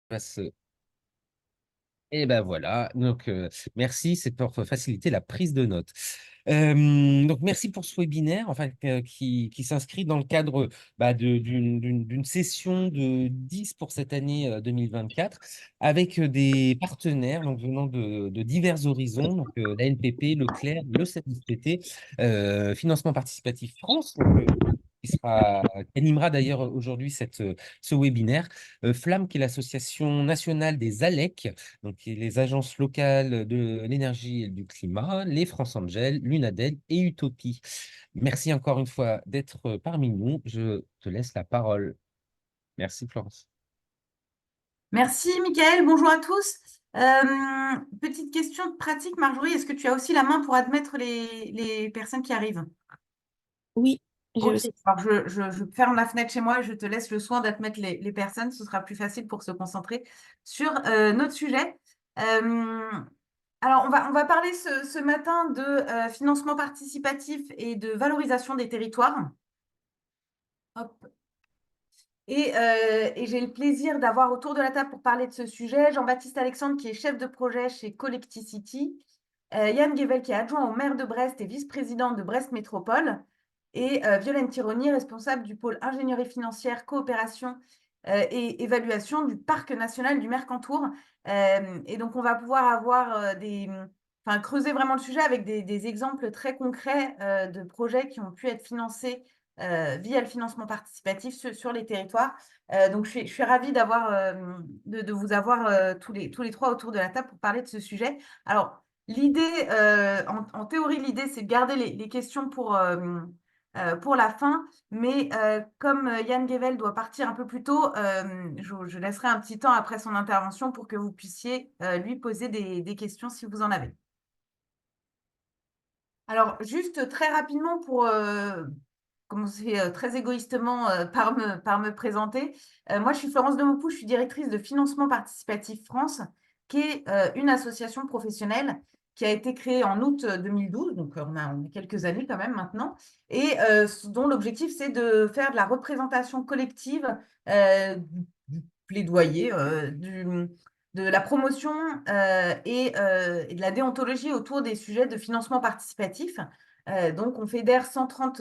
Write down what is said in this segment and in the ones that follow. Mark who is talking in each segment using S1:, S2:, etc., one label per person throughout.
S1: passe. Et ben voilà, donc merci, c'est pour faciliter la prise de notes. Donc merci pour ce webinaire, enfin qui s'inscrit dans le cadre d'une session de 10 pour cette année 2024 avec des partenaires donc venant de divers horizons, donc la NPP, le CLER, le CNFPT, Financement Participatif France, donc qui animera d'ailleurs aujourd'hui ce webinaire. Flamme, qui est l'association nationale des ALEC, donc les agences locales de l'énergie et du climat, les France Angel, l'UNADEL et Utopie. Merci encore une fois d'être parmi nous. Je te laisse la parole. Merci Florence.
S2: Merci, Michael. Bonjour à tous. Petite question pratique, Marjorie. Est-ce que tu as aussi la main pour admettre les personnes qui arrivent?
S3: Oui, j'ai
S2: Ok.
S3: aussi.
S2: Alors, je ferme la fenêtre chez moi et je te laisse le soin d'admettre les personnes. Ce sera plus facile pour se concentrer sur notre sujet. Euh, alors, on va parler ce matin de financement participatif et de valorisation des territoires. Hop. Et j'ai le plaisir d'avoir autour de la table pour parler de ce sujet Jean-Baptiste Alexandre, qui est chef de projet chez Collecticity, Yann Guével, qui est adjoint au maire de Brest et vice-président de Brest Métropole, et Violaine Tironi, responsable du pôle ingénierie financière, coopération et évaluation du parc national du Mercantour. Et donc, on va pouvoir avoir enfin, creuser vraiment le sujet avec des exemples très concrets de projets qui ont pu être financés via le financement participatif sur les territoires. Donc, je suis ravie de vous avoir tous les trois autour de la table pour parler de ce sujet. Alors, l'idée, en théorie, l'idée, c'est de garder les questions pour la fin, mais comme Yann Guével doit partir un peu plus tôt, je laisserai un petit temps après son intervention pour que vous puissiez lui poser des questions si vous en avez. Alors, juste très rapidement pour commencer très égoïstement par me présenter. Moi, je suis Florence Demopou, je suis directrice de Financement Participatif France, qui est une association professionnelle qui a été créée en août 2012, donc on a quelques années quand même maintenant, et dont l'objectif, c'est de faire de la représentation collective, du plaidoyer, de la promotion et de la déontologie autour des sujets de financement participatif. Donc, on fédère 130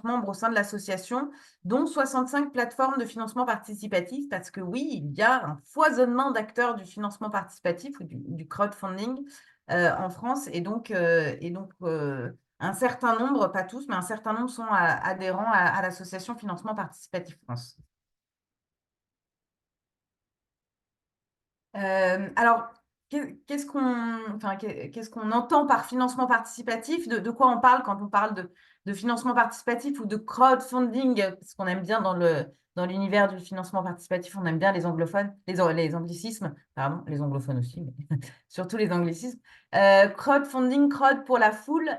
S2: membres au sein de l'association, dont 65 plateformes de financement participatif, parce que oui, il y a un foisonnement d'acteurs du financement participatif ou du crowdfunding en France. Et donc, un certain nombre, pas tous, mais un certain nombre sont adhérents à l'association Financement Participatif France. Alors, qu'est-ce qu'on entend par financement participatif? De quoi on parle quand on parle de financement participatif ou de crowdfunding? Parce qu'on aime bien dans l'univers du financement participatif, on aime bien les anglophones, les anglicismes, pardon, les anglophones aussi, mais surtout les anglicismes. Crowdfunding, crowd pour la foule,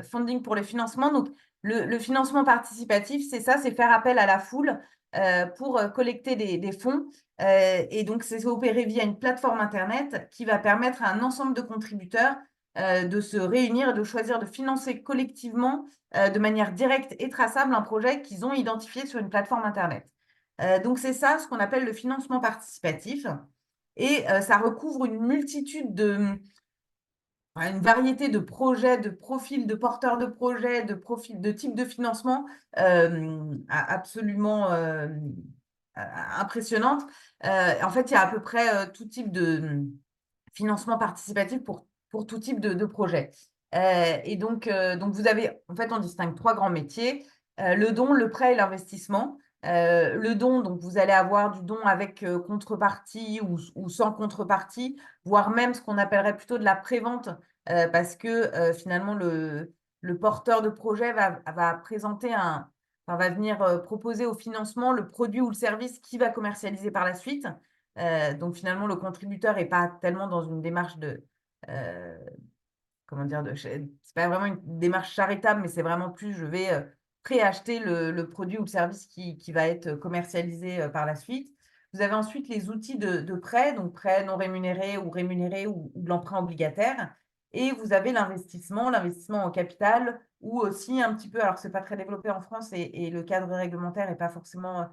S2: funding pour le financement. Donc, le financement participatif, c'est ça, c'est faire appel à la foule pour collecter des fonds. Et donc, c'est opéré via une plateforme Internet qui va permettre à un ensemble de contributeurs de se réunir et de choisir de financer collectivement de manière directe et traçable un projet qu'ils ont identifié sur une plateforme Internet. Donc, c'est ça ce qu'on appelle le financement participatif. Et ça recouvre une multitude une variété de projets, de profils de porteurs de projets, de profils, de types de financement absolument impressionnante. En fait, il y a à peu près tout type de financement participatif pour tout type de projet. Donc, vous avez, en fait, on distingue trois grands métiers, le don, le prêt et l'investissement. Le don, donc vous allez avoir du don avec contrepartie ou sans contrepartie, voire même ce qu'on appellerait plutôt de la prévente, parce que finalement, le porteur de projet va présenter va venir proposer au financement le produit ou le service qu'il va commercialiser par la suite. Donc finalement, le contributeur n'est pas tellement dans une démarche euh, comment dire, c'est pas vraiment une démarche charitable, mais c'est vraiment plus je vais préacheter le produit ou le service qui va être commercialisé par la suite. Vous avez ensuite les outils de prêt, donc prêt non rémunéré ou rémunéré ou de l'emprunt obligataire. Et vous avez l'investissement en capital, ou aussi un petit peu, alors c'est pas très développé en France et le cadre réglementaire n'est pas forcément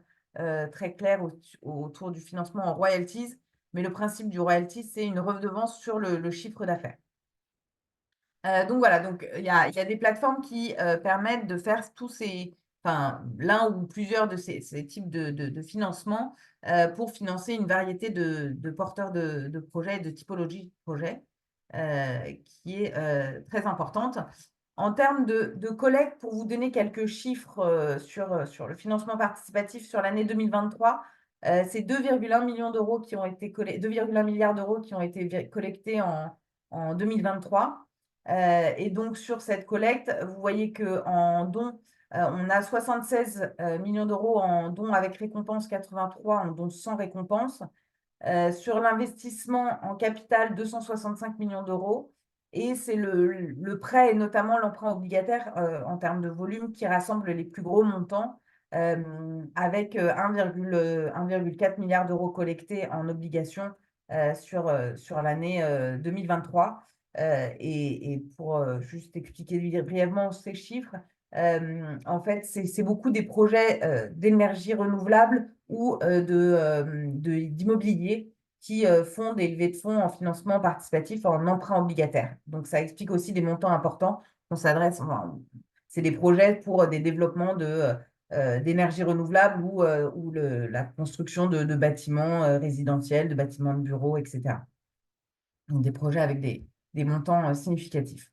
S2: très clair autour du financement en royalties. Mais le principe du royalties, c'est une redevance sur le chiffre d'affaires. Donc voilà, donc il y a des plateformes qui permettent de faire l'un ou plusieurs de ces types de financement pour financer une variété de porteurs de projets et de typologies de projets qui est très importante. En termes de collecte, pour vous donner quelques chiffres sur le financement participatif sur l'année 2023, c'est 2,1 millions d'euros qui ont été 2,1 milliards d'euros qui ont été collectés en 2023. Et donc, sur cette collecte, vous voyez qu'en dons, on a 76 millions d'euros en dons avec récompense, 83 en dons sans récompense. Sur l'investissement en capital, 265 millions d'euros. Et c'est le prêt et notamment l'emprunt obligataire en termes de volume qui rassemble les plus gros montants avec 1,4 milliard d'euros collectés en obligations sur l'année 2023. Et pour juste expliquer brièvement ces chiffres, en fait, c'est beaucoup des projets d'énergie renouvelable ou d'immobilier qui font des levées de fonds en financement participatif en emprunt obligataire. Donc, ça explique aussi des montants importants. C'est des projets pour des développements d'énergie renouvelable ou la construction de bâtiments résidentiels, de bâtiments de bureaux, etc. Donc, des projets avec des montants significatifs.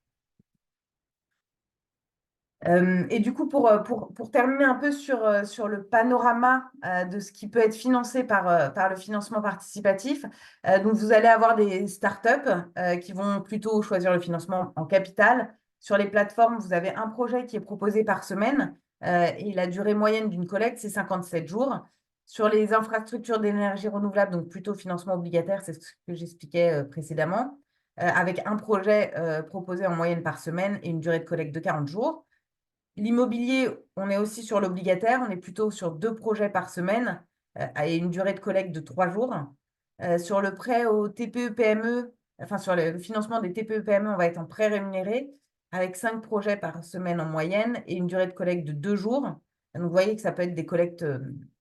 S2: Et du coup, pour terminer un peu sur le panorama de ce qui peut être financé par le financement participatif, donc vous allez avoir des startups qui vont plutôt choisir le financement en capital. Sur les plateformes, vous avez un projet qui est proposé par semaine et la durée moyenne d'une collecte, c'est 57 jours. Sur les infrastructures d'énergie renouvelable, donc plutôt financement obligataire, c'est ce que j'expliquais précédemment, avec un projet proposé en moyenne par semaine et une durée de collecte de 40 jours. L'immobilier, on est aussi sur l'obligataire, on est plutôt sur 2 projets par semaine et une durée de collecte de 3 jours. Sur le prêt aux TPE-PME, enfin sur le financement des TPE-PME, on va être en prêt rémunéré avec 5 projets par semaine en moyenne et une durée de collecte de 2 jours. Donc, vous voyez que ça peut être des collectes,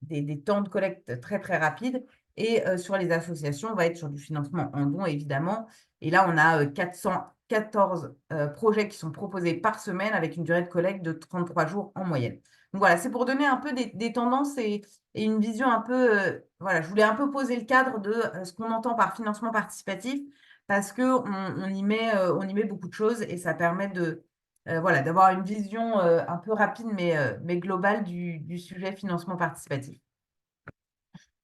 S2: des temps de collecte très, très rapides. Et sur les associations, on va être sur du financement en dons, évidemment. Et là, on a 414 projets qui sont proposés par semaine avec une durée de collecte de 33 jours en moyenne. Donc voilà, c'est pour donner un peu des tendances et une vision un peu, voilà, je voulais un peu poser le cadre de ce qu'on entend par financement participatif parce qu'on y met beaucoup de choses et ça permet voilà, d'avoir une vision un peu rapide mais globale du sujet financement participatif.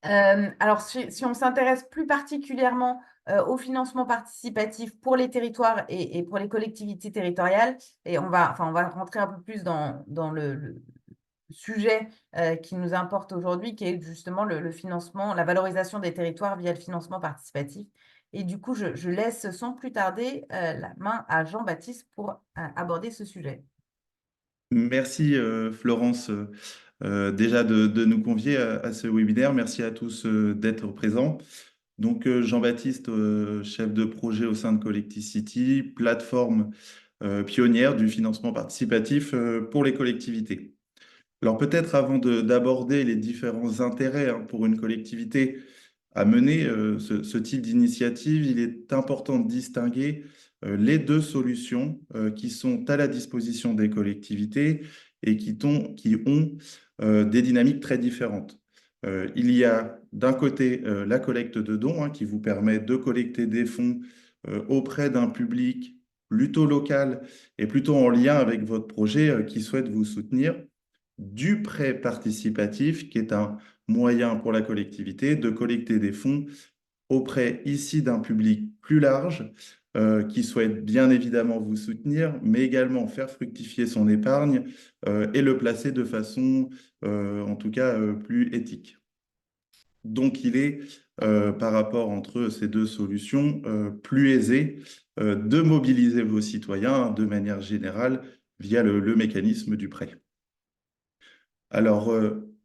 S2: Alors, si on s'intéresse plus particulièrement au financement participatif pour les territoires et pour les collectivités territoriales, et on va rentrer un peu plus dans le sujet qui nous importe aujourd'hui, qui est justement le financement, la valorisation des territoires via le financement participatif. Et du coup, je laisse sans plus tarder la main à Jean-Baptiste pour aborder ce sujet.
S4: Merci Florence déjà de nous convier à ce webinaire. Merci à tous d'être présents. Donc Jean-Baptiste, chef de projet au sein de Collecticity, plateforme pionnière du financement participatif pour les collectivités. Alors peut-être avant d'aborder les différents intérêts pour une collectivité à mener ce type d'initiative, il est important de distinguer les deux solutions qui sont à la disposition des collectivités et qui ont des dynamiques très différentes. Il y a d'un côté la collecte de dons qui vous permet de collecter des fonds auprès d'un public plutôt local et plutôt en lien avec votre projet qui souhaite vous soutenir, du prêt participatif qui est un moyen pour la collectivité de collecter des fonds auprès ici d'un public plus large qui souhaite bien évidemment vous soutenir, mais également faire fructifier son épargne et le placer de façon, en tout cas, plus éthique. Donc, il est, par rapport entre ces deux solutions, plus aisé de mobiliser vos citoyens de manière générale via le mécanisme du prêt. Alors,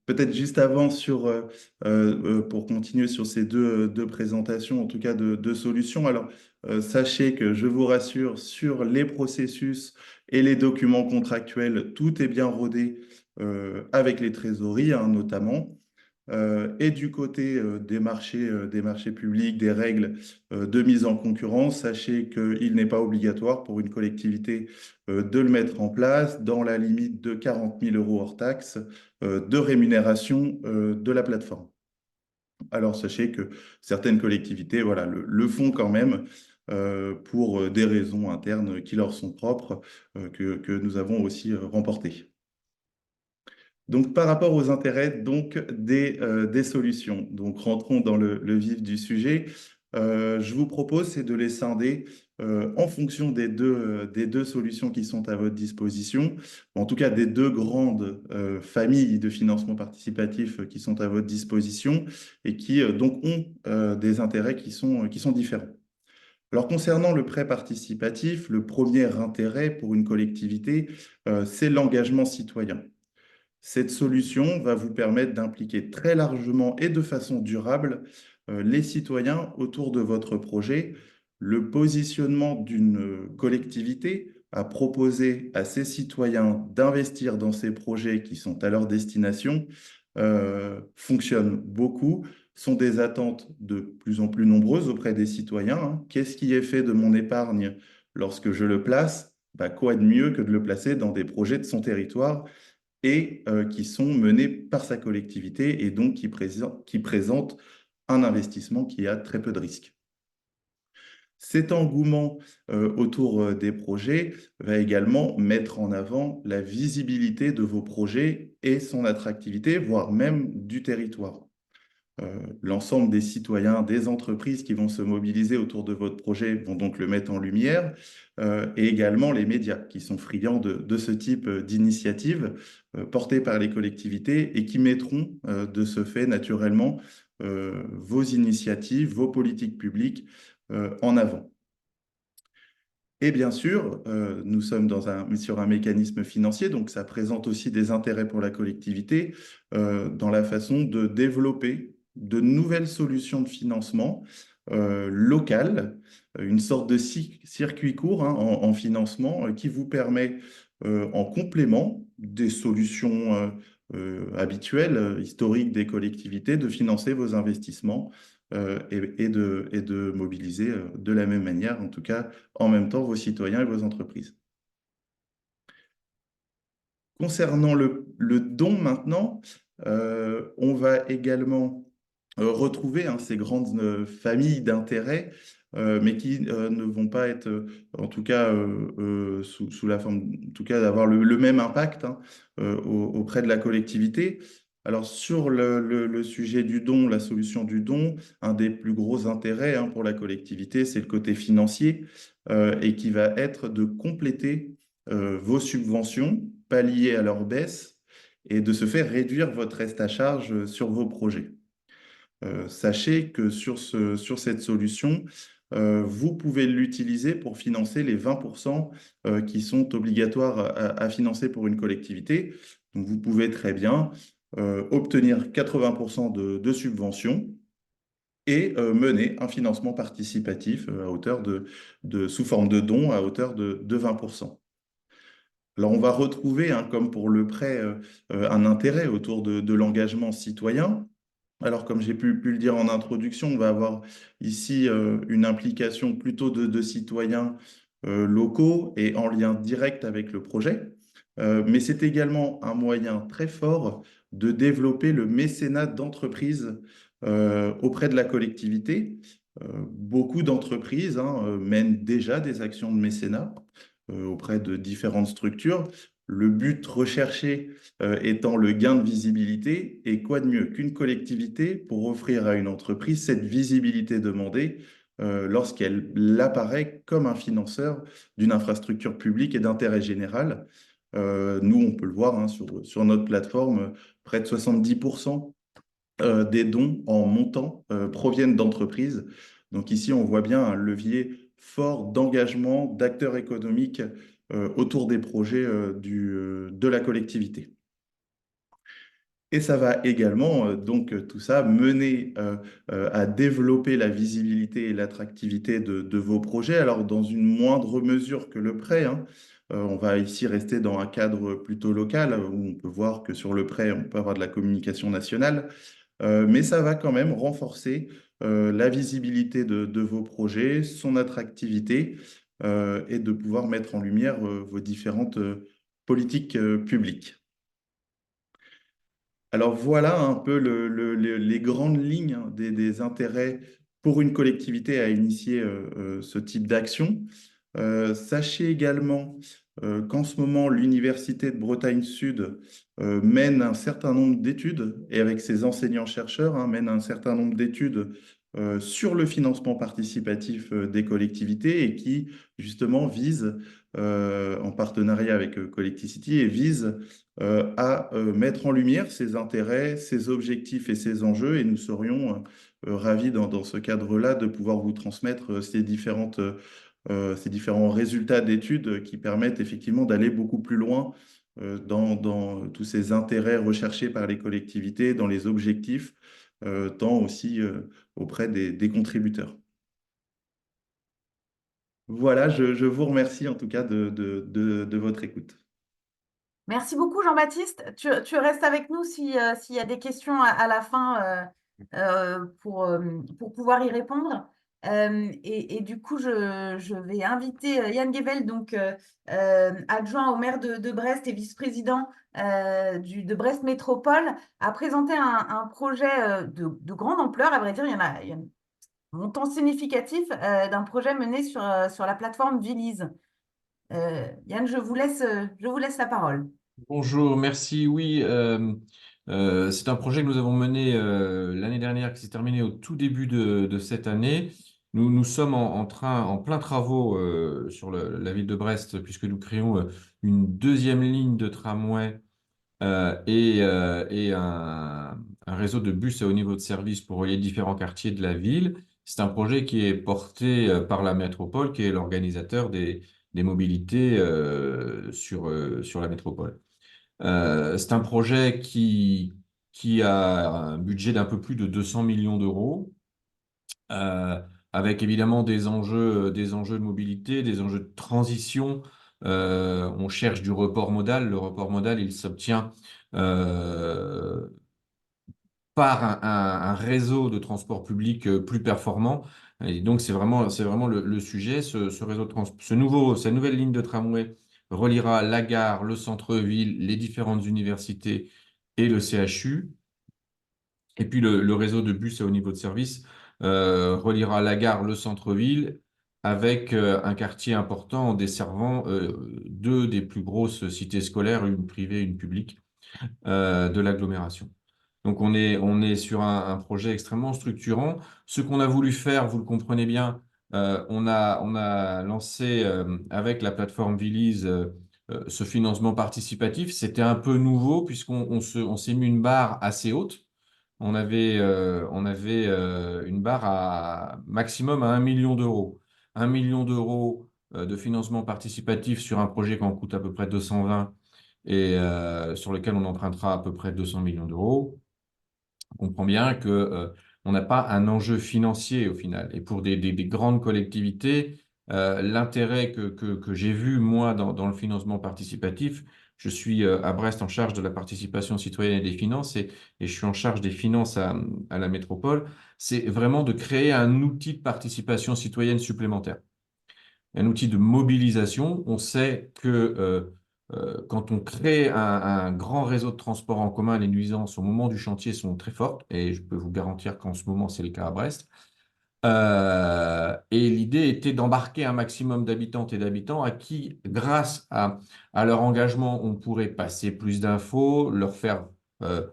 S4: peut-être juste avant, pour continuer sur ces deux présentations, en tout cas deux solutions. Alors, sachez que je vous rassure sur les processus et les documents contractuels, tout est bien rodé avec les trésoreries, notamment. Et du côté des marchés publics, des règles de mise en concurrence, sachez qu'il n'est pas obligatoire pour une collectivité de le mettre en place dans la limite de 40 000 euros hors taxe de rémunération de la plateforme. Alors sachez que certaines collectivités voilà, le font quand même pour des raisons internes qui leur sont propres, que nous avons aussi remportées. Donc, par rapport aux intérêts donc, des solutions, donc rentrons dans le vif du sujet. Je vous propose, c'est de les scinder en fonction des deux solutions qui sont à votre disposition, en tout cas des deux grandes familles de financement participatif qui sont à votre disposition et qui donc ont des intérêts qui sont différents. Alors, concernant le prêt participatif, le premier intérêt pour une collectivité, c'est l'engagement citoyen. Cette solution va vous permettre d'impliquer très largement et de façon durable les citoyens autour de votre projet. Le positionnement d'une collectivité à proposer à ses citoyens d'investir dans ces projets qui sont à leur destination fonctionne beaucoup, sont des attentes de plus en plus nombreuses auprès des citoyens, hein. Qu'est-ce qui est fait de mon épargne lorsque je le place? Bah, quoi de mieux que de le placer dans des projets de son territoire et qui sont menés par sa collectivité et donc qui présentent un investissement qui a très peu de risques. Cet engouement autour des projets va également mettre en avant la visibilité de vos projets et son attractivité, voire même du territoire. L'ensemble des citoyens, des entreprises qui vont se mobiliser autour de votre projet vont donc le mettre en lumière, et également les médias qui sont friands de ce type d'initiatives portées par les collectivités et qui mettront de ce fait naturellement vos initiatives, vos politiques publiques en avant. Et bien sûr, nous sommes sur un mécanisme financier, donc ça présente aussi des intérêts pour la collectivité dans la façon de développer de nouvelles solutions de financement locales, une sorte de circuit court hein, en financement qui vous permet, en complément des solutions habituelles, historiques des collectivités, de financer vos investissements et de mobiliser de la même manière, en tout cas en même temps, vos citoyens et vos entreprises. Concernant le don maintenant, on va également retrouver hein, ces grandes familles d'intérêts, mais qui ne vont pas être, en tout cas, sous la forme, en tout cas, d'avoir le même impact hein, auprès de la collectivité. Alors, sur le sujet du don, la solution du don, un des plus gros intérêts hein, pour la collectivité, c'est le côté financier, et qui va être de compléter vos subventions, pallier à leur baisse, et de se faire réduire votre reste à charge sur vos projets. Sachez que sur cette solution, vous pouvez l'utiliser pour financer les 20% qui sont obligatoires à financer pour une collectivité. Donc, vous pouvez très bien obtenir 80% de subventions et mener un financement participatif à hauteur sous forme de dons à hauteur de 20%. Alors, on va retrouver, hein, comme pour le prêt, un intérêt autour de l'engagement citoyen. Alors, comme j'ai pu le dire en introduction, on va avoir ici une implication plutôt de citoyens locaux et en lien direct avec le projet. Mais c'est également un moyen très fort de développer le mécénat d'entreprise auprès de la collectivité. Beaucoup d'entreprises hein, mènent déjà des actions de mécénat auprès de différentes structures. Le but recherché étant le gain de visibilité, et quoi de mieux qu'une collectivité pour offrir à une entreprise cette visibilité demandée lorsqu'elle apparaît comme un financeur d'une infrastructure publique et d'intérêt général. Nous, on peut le voir hein, sur notre plateforme, près de 70% des dons en montant proviennent d'entreprises. Donc ici, on voit bien un levier fort d'engagement d'acteurs économiques autour des projets de la collectivité. Et ça va également, donc tout ça, mener à développer la visibilité et l'attractivité de vos projets. Alors, dans une moindre mesure que le prêt, hein, on va ici rester dans un cadre plutôt local, où on peut voir que sur le prêt, on peut avoir de la communication nationale. mais ça va quand même renforcer la visibilité de vos projets, son attractivité et de pouvoir mettre en lumière vos différentes politiques publiques. Alors voilà un peu les grandes lignes hein, des intérêts pour une collectivité à initier ce type d'action. Sachez également qu'en ce moment, l'Université de Bretagne Sud mène un certain nombre d'études, et avec ses enseignants-chercheurs, hein, mène un certain nombre d'études sur le financement participatif des collectivités et qui, justement, visent, en partenariat avec Collectivity, et visent à mettre en lumière ses intérêts, ses objectifs et ses enjeux. Et nous serions ravis, dans ce cadre-là, de pouvoir vous transmettre ces différents résultats d'études qui permettent effectivement d'aller beaucoup plus loin dans tous ces intérêts recherchés par les collectivités, dans les objectifs, tant aussi auprès des contributeurs. Voilà, je vous remercie en tout cas de votre écoute.
S2: Merci beaucoup, Jean-Baptiste. Tu restes avec nous s'il y a des questions à la fin pour pouvoir y répondre. Et du coup, je vais inviter Yann Guevel, donc adjoint au maire de Brest et vice-président de Brest Métropole, à présenter un projet de grande ampleur. À vrai dire, il y a un montant significatif d'un projet mené sur la plateforme Vilise. Yann, je vous laisse la parole.
S5: Bonjour, merci. Oui, c'est un projet que nous avons mené l'année dernière, qui s'est terminé au tout début de cette année. Nous sommes en plein travaux sur la ville de Brest, puisque nous créons une deuxième ligne de tramway et un réseau de bus à haut niveau de service pour relier différents quartiers de la ville. C'est un projet qui est porté par la métropole, qui est l'organisateur des mobilités sur la métropole. C'est un projet qui a un budget d'un peu plus de 200 millions d'euros, euh, avec évidemment des enjeux de mobilité, des enjeux de transition. On cherche du report modal. Le report modal, il s'obtient euh, par un réseau de transport public plus performant. Et donc, c'est vraiment le sujet. Ce réseau de cette nouvelle ligne de tramway reliera la gare, le centre-ville, les différentes universités et le CHU. Et puis, le réseau de bus à haut niveau de service reliera la gare, le centre-ville, avec un quartier important en desservant deux des plus grosses cités scolaires, une privée et une publique, de l'agglomération. Donc, on est sur un projet extrêmement structurant. Ce qu'on a voulu faire, vous le comprenez bien, on a lancé avec la plateforme Vilise ce financement participatif. C'était un peu nouveau on s'est mis une barre assez haute. On avait une barre à maximum à 1 million d'euros. 1 million d'euros de financement participatif sur un projet qui en coûte à peu près 220 et sur lequel on empruntera à peu près 200 millions d'euros. On comprend bien que, on n'a pas un enjeu financier au final. Et pour des grandes collectivités, l'intérêt que j'ai vu, moi, dans le financement participatif, je suis à Brest en charge de la participation citoyenne et des finances et je suis en charge des finances à la métropole, c'est vraiment de créer un outil de participation citoyenne supplémentaire, un outil de mobilisation. On sait que quand on crée un grand réseau de transport en commun, les nuisances au moment du chantier sont très fortes, et je peux vous garantir qu'en ce moment, c'est le cas à Brest. Et l'idée était d'embarquer un maximum d'habitantes et d'habitants à qui, grâce à leur engagement, on pourrait passer plus d'infos, leur faire euh,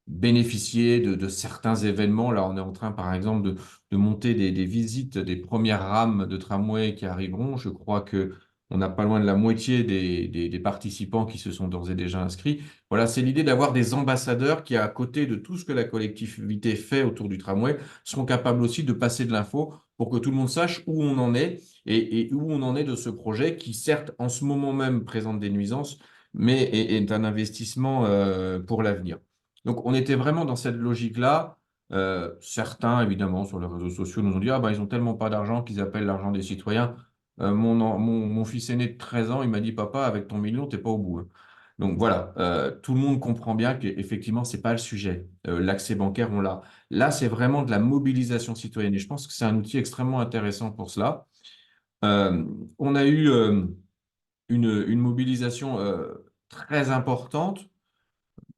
S5: bénéficier de certains événements. Là, on est en train, par exemple, de monter des visites des premières rames de tramway qui arriveront. Je crois que on n'a pas loin de la moitié des participants qui se sont d'ores et déjà inscrits. Voilà, c'est l'idée d'avoir des ambassadeurs qui, à côté de tout ce que la collectivité fait autour du tramway, seront capables aussi de passer de l'info pour que tout le monde sache où on en est et où on en est de ce projet qui, certes, en ce moment même présente des nuisances, mais est un investissement pour l'avenir. Donc, on était vraiment dans cette logique-là. Certains, évidemment, sur les réseaux sociaux nous ont dit, ah ben, ils ont tellement pas d'argent qu'ils appellent l'argent des citoyens. Mon fils aîné de 13 ans, il m'a dit, papa, avec ton million, t'es pas au bout, hein. Donc voilà, tout le monde comprend bien qu'effectivement, ce n'est pas le sujet. L'accès bancaire, on l'a. Là, c'est vraiment de la mobilisation citoyenne et je pense que c'est un outil extrêmement intéressant pour cela. Euh, on a eu une mobilisation très importante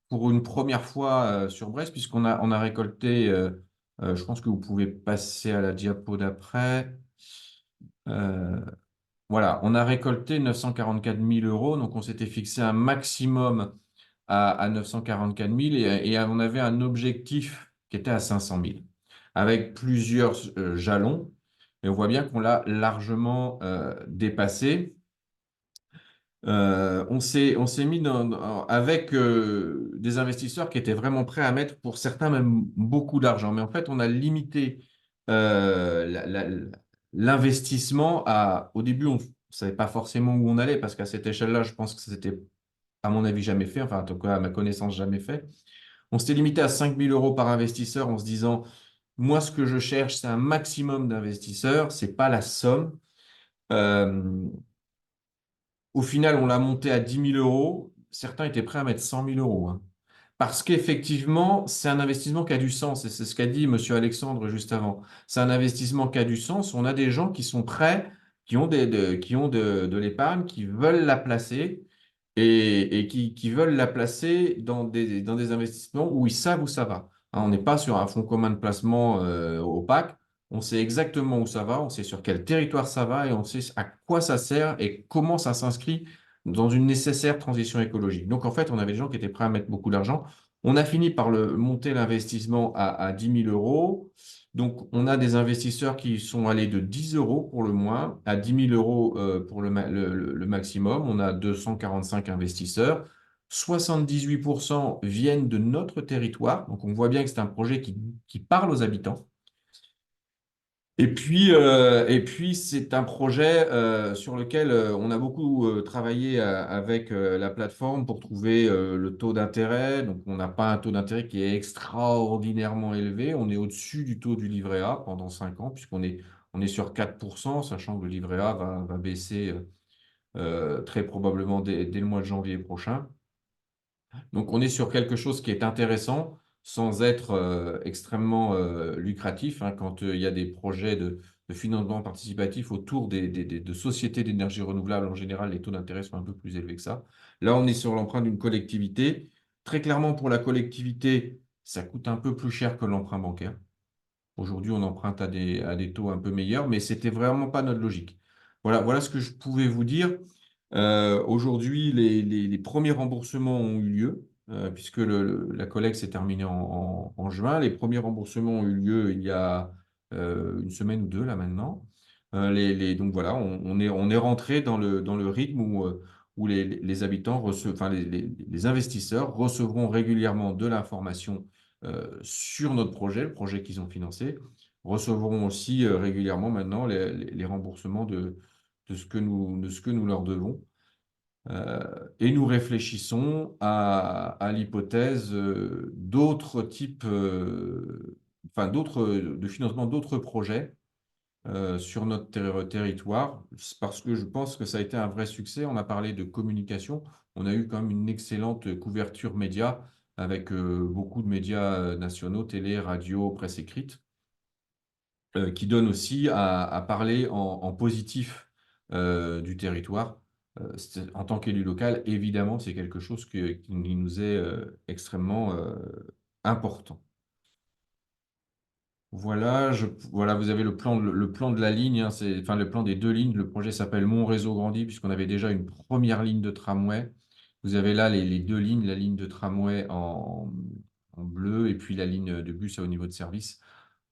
S5: pour une première fois sur Brest, on a récolté, je pense que vous pouvez passer à la diapo d'après. Euh, voilà, on a récolté 944 000 euros, donc on s'était fixé un maximum à 944 000 et on avait un objectif qui était à 500 000, avec plusieurs jalons. Et on voit bien qu'on l'a largement dépassé. On s'est mis avec des investisseurs qui étaient vraiment prêts à mettre, pour certains, même beaucoup d'argent. Mais en fait, on a limité l'investissement à. Au début, on ne savait pas forcément où on allait, parce qu'à cette échelle-là, je pense que c'était, à mon avis, jamais fait. Enfin, en tout cas, à ma connaissance, jamais fait. On s'était limité à 5 000 euros par investisseur en se disant, moi, ce que je cherche, c'est un maximum d'investisseurs, c'est pas la somme. Euh, Au final, on l'a monté à 10 000 euros. Certains étaient prêts à mettre 100 000 euros, hein. Parce qu'effectivement, c'est un investissement qui a du sens. Et c'est ce qu'a dit Monsieur Alexandre juste avant. C'est un investissement qui a du sens. On a des gens qui sont prêts, qui ont de l'épargne, qui veulent la placer et qui veulent la placer dans des investissements où ils savent où ça va. Hein, on n'est pas sur un fonds commun de placement opaque. On sait exactement où ça va, on sait sur quel territoire ça va et on sait à quoi ça sert et comment ça s'inscrit dans une nécessaire transition écologique. Donc en fait, on avait des gens qui étaient prêts à mettre beaucoup d'argent. On a fini par monter l'investissement à 10 000 euros. Donc on a des investisseurs qui sont allés de 10 euros pour le moins à 10 000 euros pour le maximum. On a 245 investisseurs. 78% viennent de notre territoire. Donc on voit bien que c'est un projet qui parle aux habitants. Et puis c'est un projet sur lequel on a beaucoup travaillé avec la plateforme pour trouver le taux d'intérêt. Donc, on n'a pas un taux d'intérêt qui est extraordinairement élevé. On est au-dessus du taux du livret A pendant 5 ans, puisqu'on est sur 4%, sachant que le livret A va baisser très probablement dès le mois de janvier prochain. Donc, on est sur quelque chose qui est intéressant sans être extrêmement lucratif, hein. Quand il y a des projets de financement participatif autour de sociétés d'énergie renouvelable, en général, les taux d'intérêt sont un peu plus élevés que ça. Là, on est sur l'emprunt d'une collectivité. Très clairement, pour la collectivité, ça coûte un peu plus cher que l'emprunt bancaire. Aujourd'hui, on emprunte à des taux un peu meilleurs, mais ce n'était vraiment pas notre logique. Voilà ce que je pouvais vous dire. Aujourd'hui, les premiers remboursements ont eu lieu, puisque la collecte s'est terminée en juin. Les premiers remboursements ont eu lieu il y a une semaine ou deux, là maintenant. Donc voilà, on est rentré dans le rythme où les habitants enfin, les investisseurs recevront régulièrement de l'information sur notre projet, le projet qu'ils ont financé, recevront aussi régulièrement maintenant les remboursements de ce que nous leur devons. Et nous réfléchissons à l'hypothèse d'autres types, enfin de financement d'autres projets sur notre territoire, parce que je pense que ça a été un vrai succès. On a parlé de communication, on a eu quand même une excellente couverture média avec beaucoup de médias nationaux, télé, radio, presse écrite, qui donne aussi à parler en positif du territoire. En tant qu'élu local, évidemment, c'est quelque chose qui nous est extrêmement important. Voilà, vous avez le plan de la ligne, hein, enfin le plan des deux lignes. Le projet s'appelle Mon Réseau Grandit, puisqu'on avait déjà une première ligne de tramway. Vous avez là les deux lignes, la ligne de tramway en bleu et puis la ligne de bus à haut niveau de service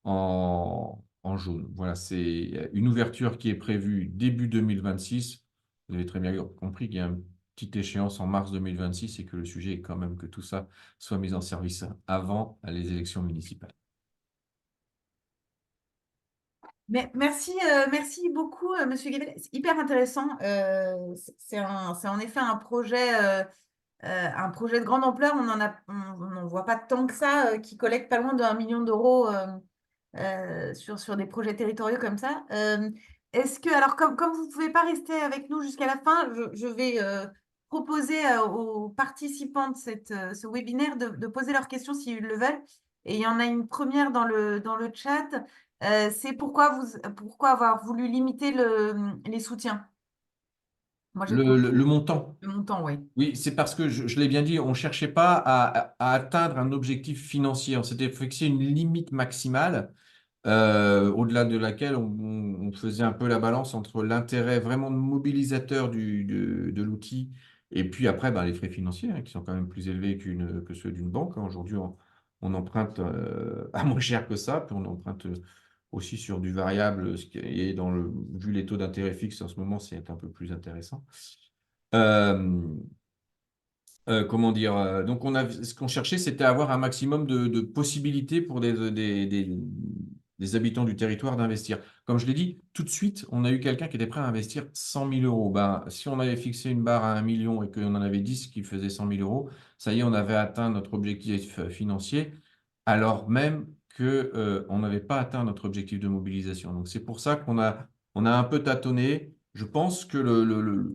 S5: en jaune. Voilà, c'est une ouverture qui est prévue début 2026. Vous avez très bien compris qu'il y a une petite échéance en mars 2026 et que le sujet est quand même que tout ça soit mis en service avant les élections municipales.
S2: Mais merci beaucoup, Monsieur Guébel. C'est hyper intéressant. C'est en effet un projet de grande ampleur. On n'en voit pas tant que ça qui collecte pas loin de 1 million d'euros sur des projets territoriaux comme ça. Alors comme vous ne pouvez pas rester avec nous jusqu'à la fin, je vais proposer aux participants de ce webinaire de poser leurs questions s'ils le veulent. Et il y en a une première dans le chat. C'est pourquoi avoir voulu limiter les soutiens? Moi, j'ai compris
S5: Le montant.
S2: le montant, oui.
S5: Oui, c'est parce que je l'ai bien dit, on ne cherchait pas à atteindre un objectif financier. On s'était fixé une limite maximale au-delà de laquelle on faisait un peu la balance entre l'intérêt vraiment mobilisateur de l'outil et puis après ben, les frais financiers hein, qui sont quand même plus élevés que ceux d'une banque, hein. Aujourd'hui, on emprunte à moins cher que ça, puis on emprunte aussi sur du variable, vu les taux d'intérêt fixes en ce moment, c'est un peu plus intéressant. Euh, comment dire, donc ce qu'on cherchait, c'était avoir un maximum de possibilités pour des habitants du territoire d'investir. Comme je l'ai dit, tout de suite, on a eu quelqu'un qui était prêt à investir 100 000 euros. Ben, si on avait fixé une barre à 1 million et qu'on en avait 10 qui faisaient 100 000 euros, ça y est, on avait atteint notre objectif financier, alors même on n'avait pas atteint notre objectif de mobilisation. Donc c'est pour ça on a un peu tâtonné. Je pense que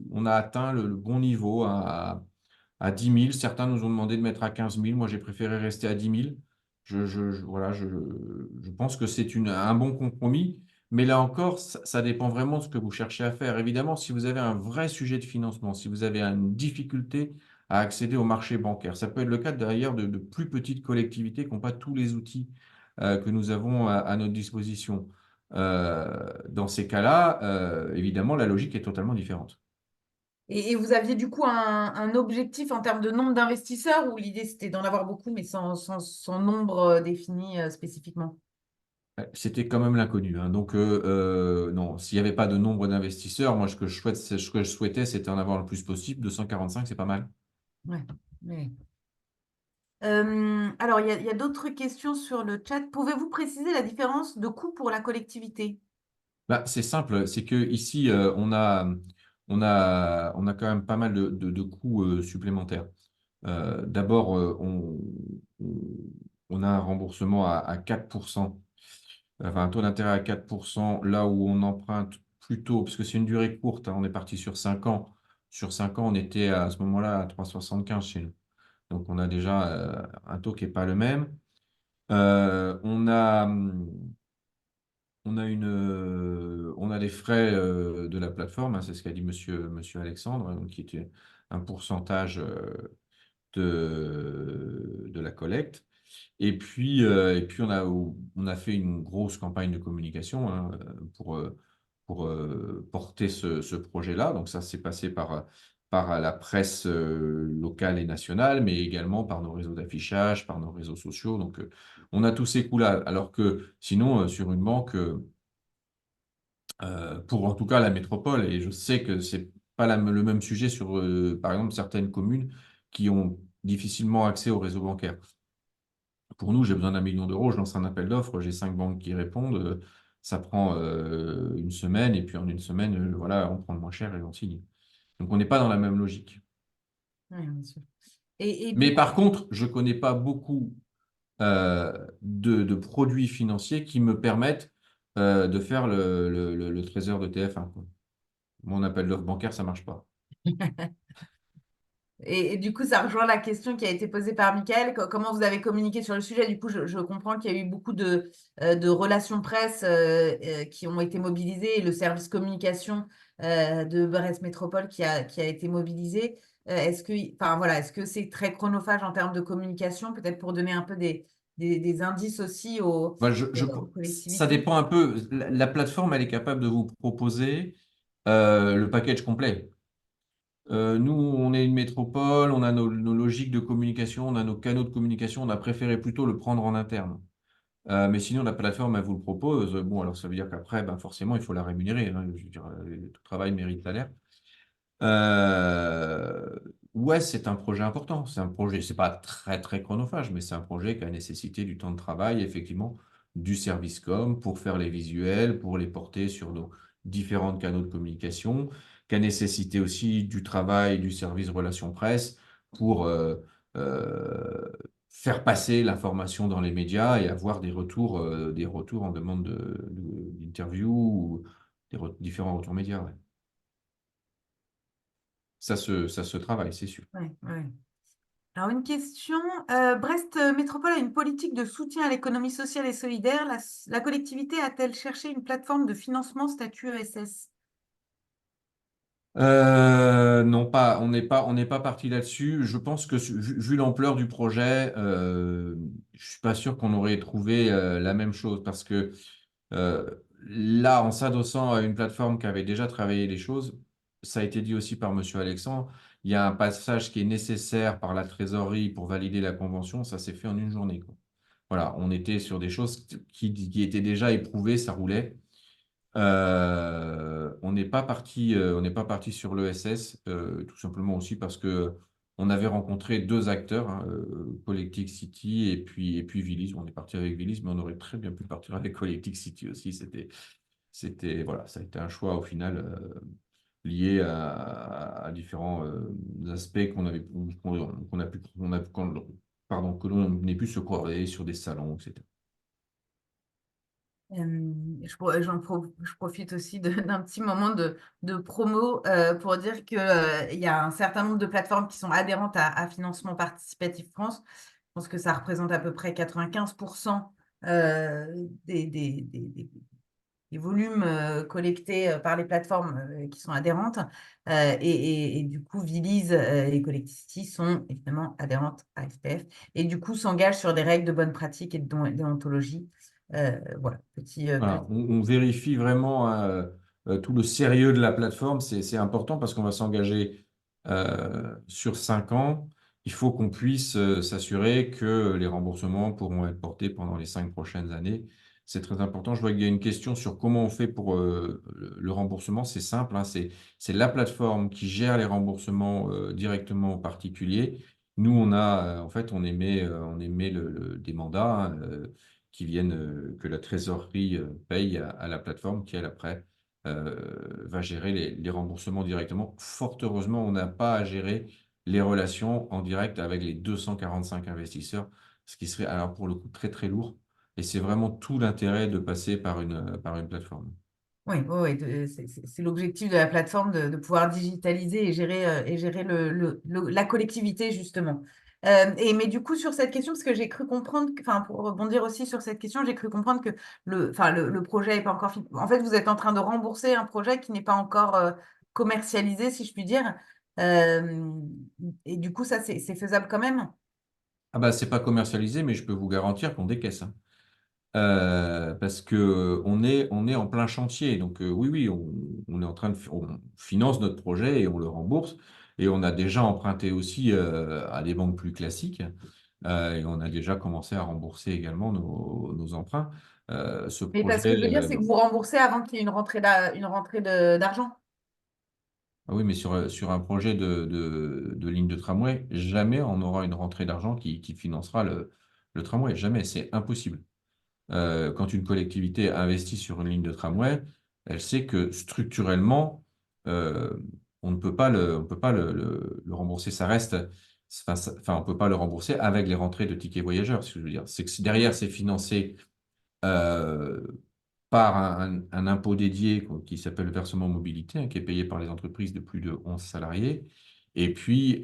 S5: on a atteint le bon niveau à 10 000. Certains nous ont demandé de mettre à 15 000. Moi, j'ai préféré rester à 10 000. Voilà, je pense que c'est un bon compromis. Mais là encore, ça dépend vraiment de ce que vous cherchez à faire. Évidemment, si vous avez un vrai sujet de financement, si vous avez une difficulté à accéder au marché bancaire, ça peut être le cas d'ailleurs de plus petites collectivités qui n'ont pas tous les outils que nous avons à notre disposition. Dans ces cas-là, évidemment, la logique est totalement différente.
S2: Et vous aviez du coup un objectif en termes de nombre d'investisseurs ou l'idée c'était d'en avoir beaucoup mais sans nombre défini spécifiquement?
S5: Ouais, c'était quand même l'inconnu, hein. Donc, non, s'il n'y avait pas de nombre d'investisseurs, moi, ce que je souhaitais, c'était en avoir le plus possible. 245, c'est pas mal.
S2: Ouais, ouais. Alors, il y a d'autres questions sur le chat. Pouvez-vous préciser la différence de coût pour la collectivité?
S5: Bah, c'est simple, c'est que ici, on a quand même pas mal de coûts supplémentaires. D'abord, on a un remboursement à 4%, enfin un taux d'intérêt à 4%, là où on emprunte plutôt, parce que c'est une durée courte, hein, on est parti sur 5 ans. Sur 5 ans, on était à ce moment-là à 3,75 chez nous. Donc, on a déjà un taux qui n'est pas le même. Euh, on a, hum, on a les frais de la plateforme, hein, c'est ce qu'a dit monsieur Alexandre, hein, donc, qui était un pourcentage de la collecte. Et puis on a fait une grosse campagne de communication hein, pour porter ce projet-là. Donc ça s'est passé par la presse locale et nationale, mais également par nos réseaux d'affichage, par nos réseaux sociaux. Donc on a tous ces coûts-là. Alors que sinon, sur une banque, pour en tout cas la métropole, et je sais que c'est pas le même sujet sur, par exemple, certaines communes qui ont difficilement accès au réseau bancaire. Pour nous, j'ai besoin d'1 million d'euros, je lance un appel d'offres, j'ai 5 banques qui répondent, ça prend une semaine, et puis en une semaine, voilà, on prend le moins cher et on signe. Donc on n'est pas dans la même logique.
S2: Oui, bien sûr. Et du
S5: Mais
S2: coup,
S5: par contre, je ne connais pas beaucoup de produits financiers qui me permettent de faire le trésor de TF1, quoi. Mon appel d'offres bancaire, ça ne marche pas.
S2: et du coup, ça rejoint la question qui a été posée par Michael. Comment vous avez communiqué sur le sujet? Du coup, je comprends qu'il y a eu beaucoup de relations presse qui ont été mobilisées et le service communication de Brest Métropole qui a été mobilisé. Enfin, voilà, est-ce que c'est très chronophage en termes de communication, peut-être pour donner un peu des indices aussi
S5: Moi,
S2: aux
S5: ça
S2: collectivités?
S5: dépend un peu. La plateforme, elle est capable de vous proposer le package complet. Nous, on est une métropole, on a nos logiques de communication, on a nos canaux de communication, on a préféré plutôt le prendre en interne. Mais sinon, la plateforme, elle vous le propose. Bon, alors ça veut dire qu'après, ben, forcément, il faut la rémunérer, hein. Je veux dire, tout travail mérite salaire. Euh, ouais, c'est un projet important. C'est un projet, c'est pas très, très chronophage, mais c'est un projet qui a nécessité du temps de travail, effectivement, du service com pour faire les visuels, pour les porter sur nos différents canaux de communication, qui a nécessité aussi du travail du service relations presse pour euh, faire passer l'information dans les médias et avoir des retours en demande d'interview ou différents retours médias. Ouais. ça se travaille, c'est sûr.
S2: Ouais, ouais. Alors, une question. Brest Métropole a une politique de soutien à l'économie sociale et solidaire. La collectivité a-t-elle cherché une plateforme de financement statut ESS?
S5: Non, on n'est pas parti là-dessus. Je pense que vu l'ampleur du projet, je suis pas sûr qu'on aurait trouvé la même chose parce que euh, là, en s'adossant à une plateforme qui avait déjà travaillé les choses, ça a été dit aussi par Monsieur Alexandre, il y a un passage qui est nécessaire par la trésorerie pour valider la convention. Ça s'est fait en une journée, quoi. Voilà, on était sur des choses qui étaient déjà éprouvées, ça roulait. On n'est pas parti sur l'ESS, tout simplement aussi parce que on avait rencontré deux acteurs, hein, Collective City et puis Vilis. On est parti avec Vilis, mais on aurait très bien pu partir avec Collective City aussi. Voilà, ça a été un choix au final lié à différents aspects qu'on a pu, pardon, que l'on ait pu se croiser sur des salons, etc.
S2: Je profite aussi d'un petit moment de promo pour dire qu'il y a un certain nombre de plateformes qui sont adhérentes à Financement Participatif France. Je pense que ça représente à peu près 95% des volumes collectés par les plateformes qui sont adhérentes. Et du coup, Vilise et Collectivity sont évidemment adhérentes à FPF et du coup s'engagent sur des règles de bonne pratique et de déontologie. Voilà,
S5: Voilà, on vérifie vraiment tout le sérieux de la plateforme. C'est important parce qu'on va s'engager sur 5 ans. Il faut qu'on puisse s'assurer que les remboursements pourront être portés pendant les 5 prochaines années. C'est très important. Je vois qu'il y a une question sur comment on fait pour le remboursement. C'est simple, hein, c'est la plateforme qui gère les remboursements directement aux particuliers. Nous, en fait, on émet des mandats, hein, qui viennent, que la trésorerie paye à la plateforme qui, elle, après, va gérer les remboursements directement. Fort heureusement, on n'a pas à gérer les relations en direct avec les 245 investisseurs, ce qui serait alors pour le coup très très lourd. Et c'est vraiment tout l'intérêt de passer par une plateforme.
S2: Oui, oui, oui, c'est l'objectif de la plateforme de pouvoir digitaliser et gérer la collectivité, justement. Mais du coup, sur cette question, parce que j'ai cru comprendre, enfin, pour rebondir aussi sur cette question, j'ai cru comprendre que le projet n'est pas encore fini. En fait, vous êtes en train de rembourser un projet qui n'est pas encore commercialisé, si je puis dire. Euh, et du coup, ça, c'est faisable quand même.
S5: Ah bah, c'est pas commercialisé, mais je peux vous garantir qu'on décaisse, hein. Parce que on est en plein chantier. Donc oui, oui, on est en train on finance notre projet et on le rembourse. Et on a déjà emprunté aussi à des banques plus classiques. Et on a déjà commencé à rembourser également nos emprunts. Ce
S2: Mais parce
S5: projet,
S2: que je veux dire, c'est que vous remboursez avant qu'il y ait une rentrée d'argent.
S5: ah oui, mais sur un projet de ligne de tramway, jamais on aura une rentrée d'argent qui financera le tramway. Jamais, c'est impossible. Quand une collectivité investit sur une ligne de tramway, elle sait que structurellement, euh, on ne peut pas le rembourser. Ça reste, enfin, on peut pas le rembourser avec les rentrées de tickets voyageurs. Ce que je veux dire, c'est que si derrière, c'est financé euh, par un impôt dédié qui s'appelle le versement mobilité, hein, qui est payé par les entreprises de plus de 11 salariés, et puis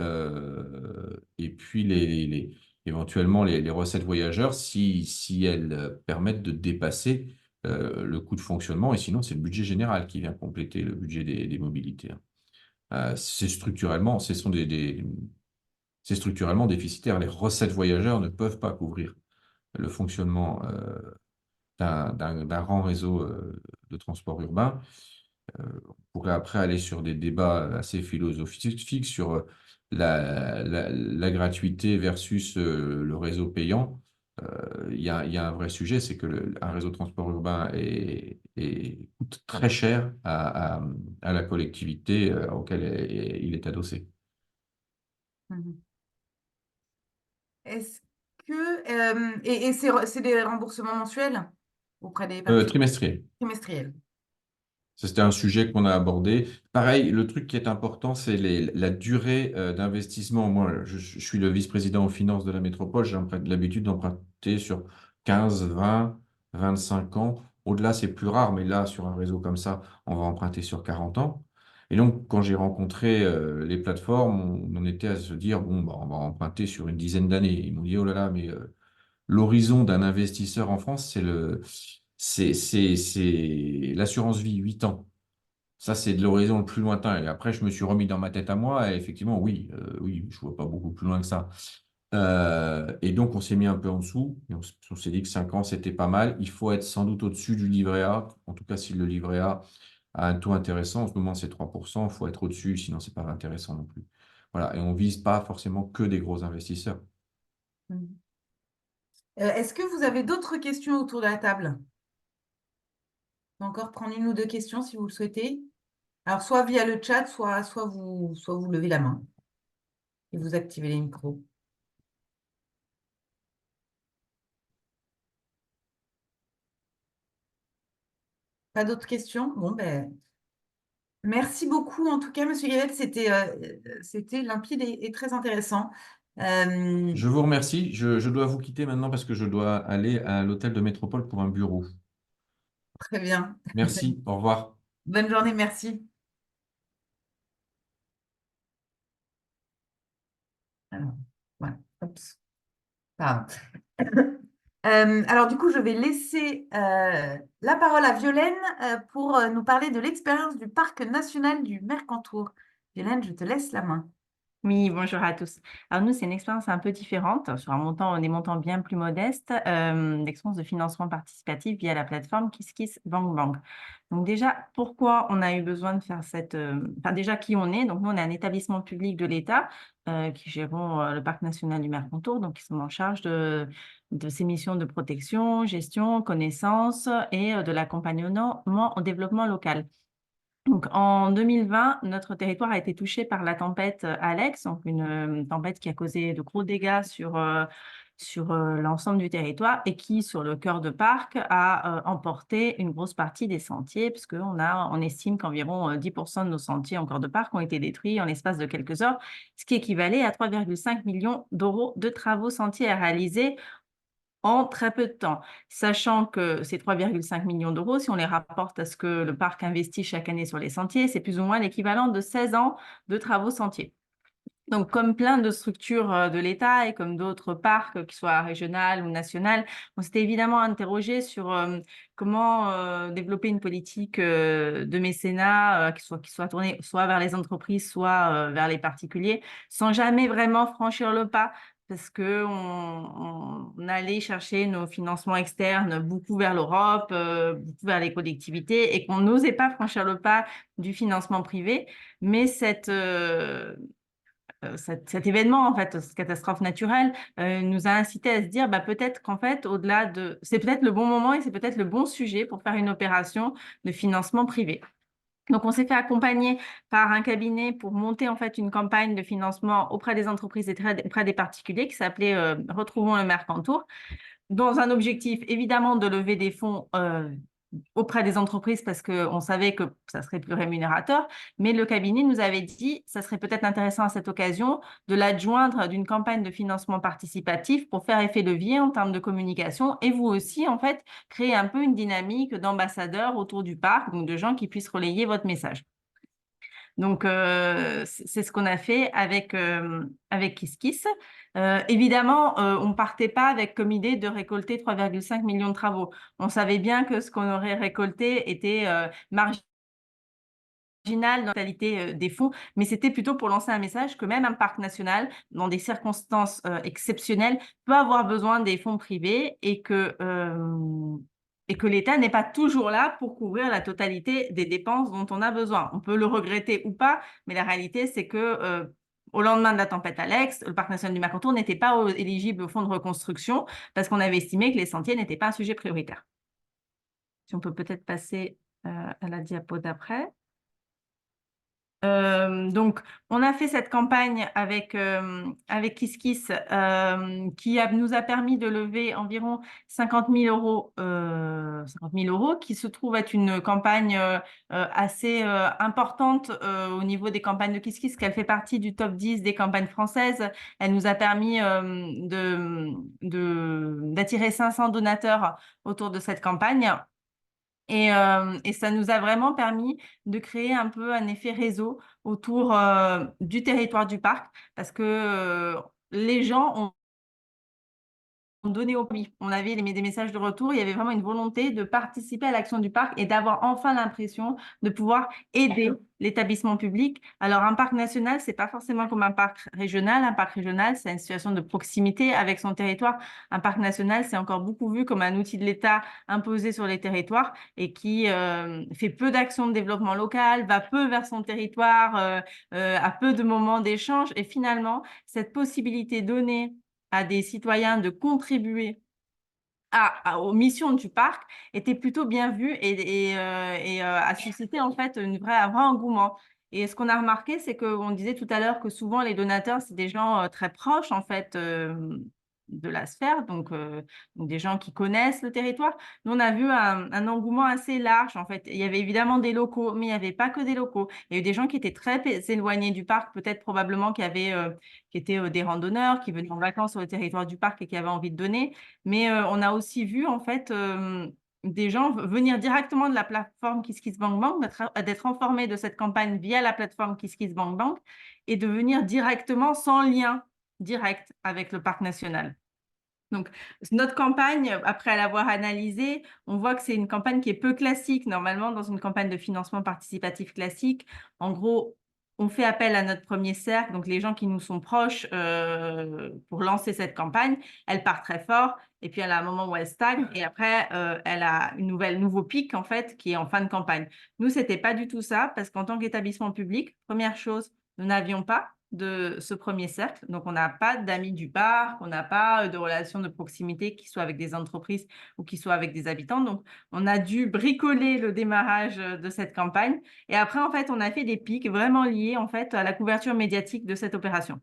S5: éventuellement les recettes voyageurs si elles permettent de dépasser le coût de fonctionnement, et sinon c'est le budget général qui vient compléter le budget des mobilités, hein. C'est structurellement, c'est structurellement déficitaire. Les recettes voyageurs ne peuvent pas couvrir le fonctionnement d'un grand réseau de transport urbain. On pourrait après aller sur des débats assez philosophiques sur la gratuité versus le réseau payant. Il y a un vrai sujet, c'est que un réseau de transport urbain coûte très cher à la collectivité auquel il est adossé.
S2: Mhm. Est-ce que et c'est des remboursements mensuels auprès des particuliers
S5: Trimestriel.
S2: trimestriels?
S5: Ça, c'était un sujet qu'on a abordé. Pareil, le truc qui est important, c'est la durée d'investissement. Moi, je suis le vice-président aux finances de la métropole. J'ai l'habitude d'emprunter sur 15, 20, 25 ans. Au-delà, c'est plus rare, mais là, sur un réseau comme ça, on va emprunter sur 40 ans. Et donc, quand j'ai rencontré les plateformes, on en était à se dire, bon, bah, on va emprunter sur une dizaine d'années. Ils m'ont dit, oh là là, mais l'horizon d'un investisseur en France, c'est l'assurance vie, 8 ans. Ça, c'est de l'horizon le plus lointain. Et après, je me suis remis dans ma tête à moi, et effectivement, oui, oui, je vois pas beaucoup plus loin que ça. Et donc, on s'est mis un peu en dessous, et on s'est dit que 5 ans, c'était pas mal. Il faut être sans doute au-dessus du livret A. En tout cas, si le livret A un taux intéressant, en ce moment, c'est 3%, il faut être au-dessus, sinon, c'est pas intéressant non plus. Voilà, et on vise pas forcément que des gros investisseurs.
S2: Est-ce que vous avez d'autres questions autour de la table? On peut encore prendre une ou deux questions si vous le souhaitez. Alors, soit via le chat, soit vous levez la main et vous activez les micros. Pas d'autres questions? Bon, ben, merci beaucoup. En tout cas, Monsieur Gavet, c'était limpide et très intéressant.
S5: Je vous remercie. Je dois vous quitter maintenant parce que je dois aller à l'hôtel de Métropole pour un bureau.
S2: Très bien.
S5: Merci, au revoir.
S2: Bonne journée, merci. Alors, voilà. Oups. Pardon. Alors, du coup, je vais laisser la parole à Violaine pour nous parler de l'expérience du Parc national du Mercantour. Violaine, je te laisse la main.
S3: Oui, bonjour à tous. Alors nous, c'est une expérience un peu différente, sur des montants bien plus modestes, l'expérience de financement participatif via la plateforme KissKissBankBank. Donc déjà, pourquoi on a eu besoin de faire enfin déjà qui on est. Donc nous, on est un établissement public de l'État qui gérons le Parc national du Mercantour, donc qui sont en charge de ces missions de protection, gestion, connaissance et de l'accompagnement au développement local. Donc, en 2020, notre territoire a été touché par la tempête Alex, donc une tempête qui a causé de gros dégâts sur l'ensemble du territoire et qui, sur le cœur de parc, a emporté une grosse partie des sentiers, puisqu'on estime qu'environ 10% de nos sentiers en cœur de parc ont été détruits en l'espace de quelques heures, ce qui équivalait à 3,5 millions d'euros de travaux sentiers à réaliser en très peu de temps, sachant que ces 3,5 millions d'euros, si on les rapporte à ce que le parc investit chaque année sur les sentiers, c'est plus ou moins l'équivalent de 16 ans de travaux sentiers. Donc, comme plein de structures de l'État et comme d'autres parcs, qu'ils soient régionales ou nationales, on s'était évidemment interrogé sur comment développer une politique de mécénat qui soit tournée soit vers les entreprises, soit vers les particuliers, sans jamais vraiment franchir le pas, parce qu'on allait chercher nos financements externes beaucoup vers l'Europe, beaucoup vers les collectivités, et qu'on n'osait pas franchir le pas du financement privé. Mais cet événement, en fait, cette catastrophe naturelle, nous a incité à se dire, bah, peut-être qu'en fait, c'est peut-être le bon moment et c'est peut-être le bon sujet pour faire une opération de financement privé. Donc, on s'est fait accompagner par un cabinet pour monter en fait une campagne de financement auprès des entreprises et auprès des particuliers qui s'appelait Retrouvons le Mercantour, dans un objectif évidemment de lever des fonds auprès des entreprises parce qu'on savait que ça serait plus rémunérateur, mais le cabinet nous avait dit ça serait peut-être intéressant à cette occasion de l'adjoindre d'une campagne de financement participatif pour faire effet levier en termes de communication et vous aussi, en fait, créer un peu une dynamique d'ambassadeurs autour du parc, donc de gens qui puissent relayer votre message. Donc, c'est ce qu'on a fait avec KissKiss. Évidemment, on ne partait pas avec comme idée de récolter 3,5 millions de travaux. On savait bien que ce qu'on aurait récolté était marginal dans la totalité des fonds, mais c'était plutôt pour lancer un message que même un parc national, dans des circonstances exceptionnelles, peut avoir besoin des fonds privés et que l'État n'est pas toujours là pour couvrir la totalité des dépenses dont on a besoin. On peut le regretter ou pas, mais la réalité, c'est que au lendemain de la tempête Alex, le parc national du Mercantour n'était pas éligible au fonds de reconstruction parce qu'on avait estimé que les sentiers n'étaient pas un sujet prioritaire. Si on peut peut-être passer à la diapo d'après. Donc, on a fait cette campagne avec KissKiss qui nous a permis de lever environ 50 000 euros, 50 000 euros, qui se trouve être une campagne assez importante au niveau des campagnes de KissKiss, qu'elle fait partie du top 10 des campagnes françaises. Elle nous a permis d'attirer 500 donateurs autour de cette campagne. Et ça nous a vraiment permis de créer un peu un effet réseau autour du territoire du parc, parce que les gens ont donné au pays. On avait des messages de retour, il y avait vraiment une volonté de participer à l'action du parc et d'avoir enfin l'impression de pouvoir aider l'établissement public. Alors, un parc national, c'est pas forcément comme un parc régional. Un parc régional, c'est une situation de proximité avec son territoire. Un parc national, c'est encore beaucoup vu comme un outil de l'État imposé sur les territoires et qui fait peu d'actions de développement local, va peu vers son territoire, a peu de moments d'échange. Et finalement, cette possibilité donnée à des citoyens de contribuer aux missions du parc était plutôt bien vue et a suscité en fait un vrai engouement. Et ce qu'on a remarqué, c'est qu'on disait tout à l'heure que souvent les donateurs, c'est des gens très proches en fait de la sphère, donc des gens qui connaissent le territoire. Nous, on a vu un engouement assez large en fait. Il y avait évidemment des locaux, mais il n'y avait pas que des locaux. Il y a eu des gens qui étaient très éloignés du parc, peut-être probablement qui étaient des randonneurs, qui venaient en vacances sur le territoire du parc et qui avaient envie de donner. Mais on a aussi vu en fait des gens venir directement de la plateforme KissKissBankBank, d'être informés de cette campagne via la plateforme KissKissBankBank et de venir directement sans lien direct avec le parc national. Donc, notre campagne, après l'avoir analysée, on voit que c'est une campagne qui est peu classique. Normalement, dans une campagne de financement participatif classique, en gros, on fait appel à notre premier cercle, donc les gens qui nous sont proches pour lancer cette campagne. Elle part très fort et puis elle a un moment où elle stagne et après, elle a nouveau pic en fait qui est en fin de campagne. Nous, ce n'était pas du tout ça parce qu'en tant qu'établissement public, première chose, nous n'avions pas de ce premier cercle. Donc, on n'a pas d'amis du parc, on n'a pas de relations de proximité qui soient avec des entreprises ou qui soient avec des habitants. Donc, on a dû bricoler le démarrage de cette campagne. Et après, en fait, on a fait des pics vraiment liés en fait à la couverture médiatique de cette opération.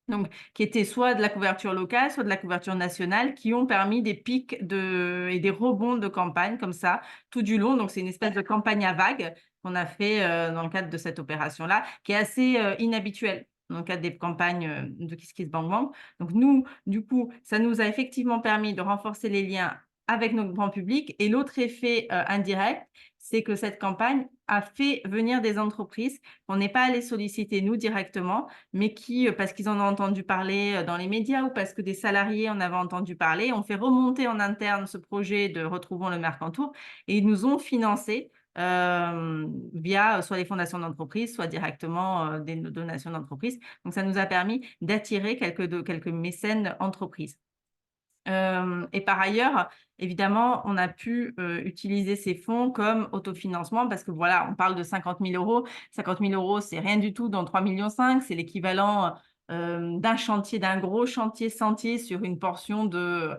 S3: Donc, qui étaient soit de la couverture locale, soit de la couverture nationale, qui ont permis des pics et des rebonds de campagne comme ça, tout du long. Donc, c'est une espèce de campagne à vagues qu'on a fait dans le cadre de cette opération-là, qui est assez inhabituelle dans le cadre des campagnes de KissKissBankBank. Donc, nous, du coup, ça nous a effectivement permis de renforcer les liens avec notre grand public. Et l'autre effet indirect, c'est que cette campagne a fait venir des entreprises qu'on n'est pas allé solliciter nous directement, mais qui, parce qu'ils en ont entendu parler dans les médias ou parce que des salariés en avaient entendu parler, ont fait remonter en interne ce projet de Retrouvons le Mercantour et ils nous ont financé via soit les fondations d'entreprise, soit directement des donations d'entreprise. Donc, ça nous a permis d'attirer quelques mécènes entreprises. Et par ailleurs, évidemment, on a pu utiliser ces fonds comme autofinancement parce que voilà, on parle de 50 000 euros. 50 000 euros, c'est rien du tout dans 3,5 millions. C'est l'équivalent d'un gros chantier sentier sur une portion de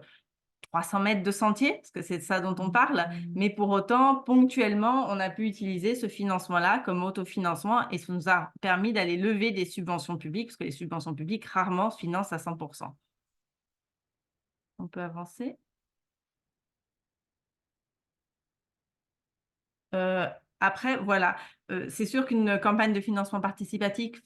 S3: 300 mètres de sentier, parce que c'est de ça dont on parle. Mais pour autant, ponctuellement, on a pu utiliser ce financement-là comme autofinancement et ça nous a permis d'aller lever des subventions publiques, parce que les subventions publiques rarement financent à 100%. On peut avancer. Après, voilà, c'est sûr qu'une campagne de financement participatif,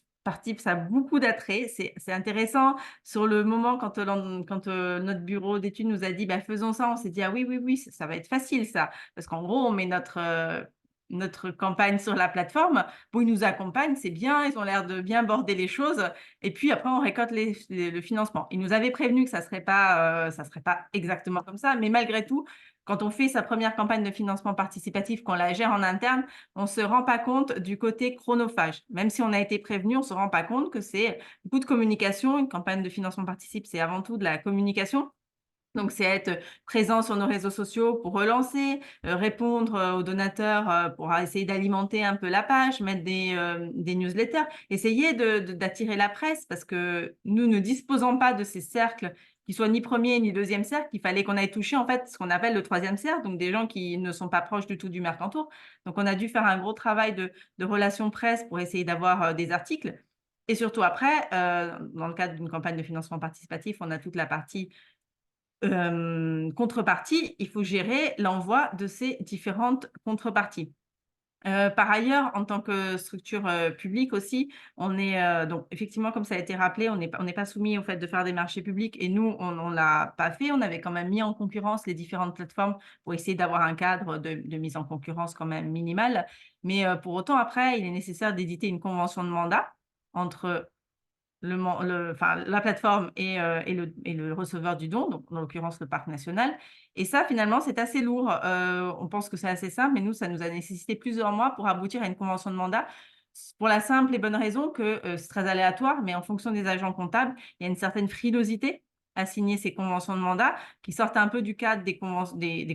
S3: ça a beaucoup d'attrait. C'est intéressant. Sur le moment, quand notre bureau d'études nous a dit bah, faisons ça, on s'est dit ah oui, oui, oui, ça va être facile ça. Parce qu'en gros, on met notre campagne sur la plateforme. Bon, ils nous accompagnent, c'est bien, ils ont l'air de bien border les choses. Et puis après, on récolte le financement. Ils nous avaient prévenu que ça serait pas exactement comme ça, mais malgré tout, quand on fait sa première campagne de financement participatif, qu'on la gère en interne, on ne se rend pas compte du côté chronophage. Même si on a été prévenu, on ne se rend pas compte que c'est beaucoup de communication. Une campagne de financement participatif, c'est avant tout de la communication. Donc, c'est être présent sur nos réseaux sociaux pour relancer, répondre aux donateurs pour essayer d'alimenter un peu la page, mettre des newsletters, essayer d'attirer la presse parce que nous ne disposons pas de ces cercles qui soient ni premier ni deuxième cercle. Il fallait qu'on aille toucher en fait ce qu'on appelle le troisième cercle, donc des gens qui ne sont pas proches du tout du Mercantour. Donc, on a dû faire un gros travail de relations presse pour essayer d'avoir des articles. Et surtout après, dans le cadre d'une campagne de financement participatif, on a toute la partie contrepartie, il faut gérer l'envoi de ces différentes contreparties. Par ailleurs, en tant que structure publique aussi, on est donc effectivement, comme ça a été rappelé, on n'est pas soumis au fait de faire des marchés publics et nous, on l'a pas fait. On avait quand même mis en concurrence les différentes plateformes pour essayer d'avoir un cadre de mise en concurrence quand même minimal. Mais pour autant, après, il est nécessaire d'éditer une convention de mandat entre la plateforme et le receveur du don, donc en l'occurrence le parc national. Et ça, finalement, c'est assez lourd. On pense que c'est assez simple, mais nous, ça nous a nécessité plusieurs mois pour aboutir à une convention de mandat. Pour la simple et bonne raison que c'est très aléatoire, mais en fonction des agents comptables, il y a une certaine frilosité à signer ces conventions de mandat qui sortent un peu du cadre des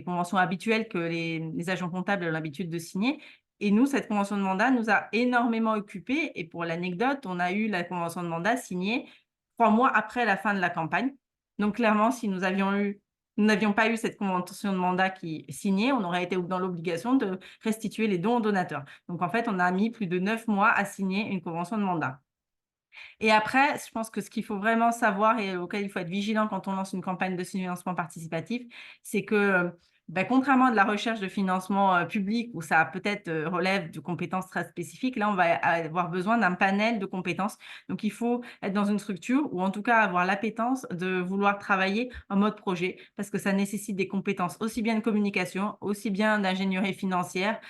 S3: conventions habituelles que les agents comptables ont l'habitude de signer. Et nous, cette convention de mandat nous a énormément occupés. Et pour l'anecdote, on a eu la convention de mandat signée 3 mois après la fin de la campagne. Donc, clairement, si nous n'avions pas eu cette convention de mandat qui est signée, on aurait été dans l'obligation de restituer les dons aux donateurs. Donc, en fait, on a mis plus de 9 mois à signer une convention de mandat. Et après, je pense que ce qu'il faut vraiment savoir et auquel il faut être vigilant quand on lance une campagne de financement participatif, c'est que contrairement à de la recherche de financement public où ça peut-être relève de compétences très spécifiques, là, on va avoir besoin d'un panel de compétences. Donc, il faut être dans une structure ou en tout cas avoir l'appétence de vouloir travailler en mode projet parce que ça nécessite des compétences aussi bien de communication, aussi bien d'ingénierie financière,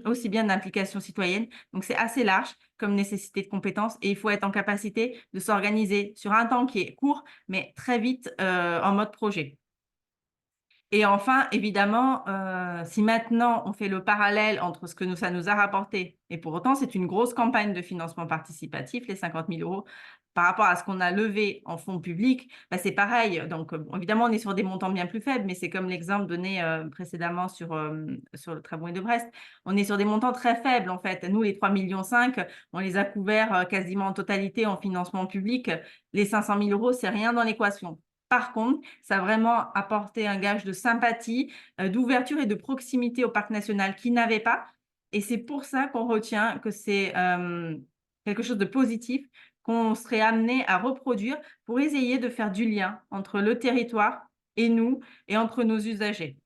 S3: aussi bien d'implication citoyenne. Donc, c'est assez large comme nécessité de compétences et il faut être en capacité de s'organiser sur un temps qui est court, mais très vite en mode projet. Et enfin, évidemment, si maintenant on fait le parallèle entre ce que ça nous a rapporté, et pour autant c'est une grosse campagne de financement participatif, les 50 000 euros, par rapport à ce qu'on a levé en fonds publics, c'est pareil. Donc, évidemment, on est sur des montants bien plus faibles, mais c'est comme l'exemple donné précédemment sur le tramway de Brest. On est sur des montants très faibles, en fait. Nous, les 3,5 millions, on les a couverts quasiment en totalité en financement public. Les 500 000 euros, c'est rien dans l'équation. Par contre, ça a vraiment apporté un gage de sympathie, d'ouverture et de proximité au parc national qui n'avait pas. Et c'est pour ça qu'on retient que c'est quelque chose de positif qu'on serait amené à reproduire pour essayer de faire du lien entre le territoire et nous et entre nos usagers.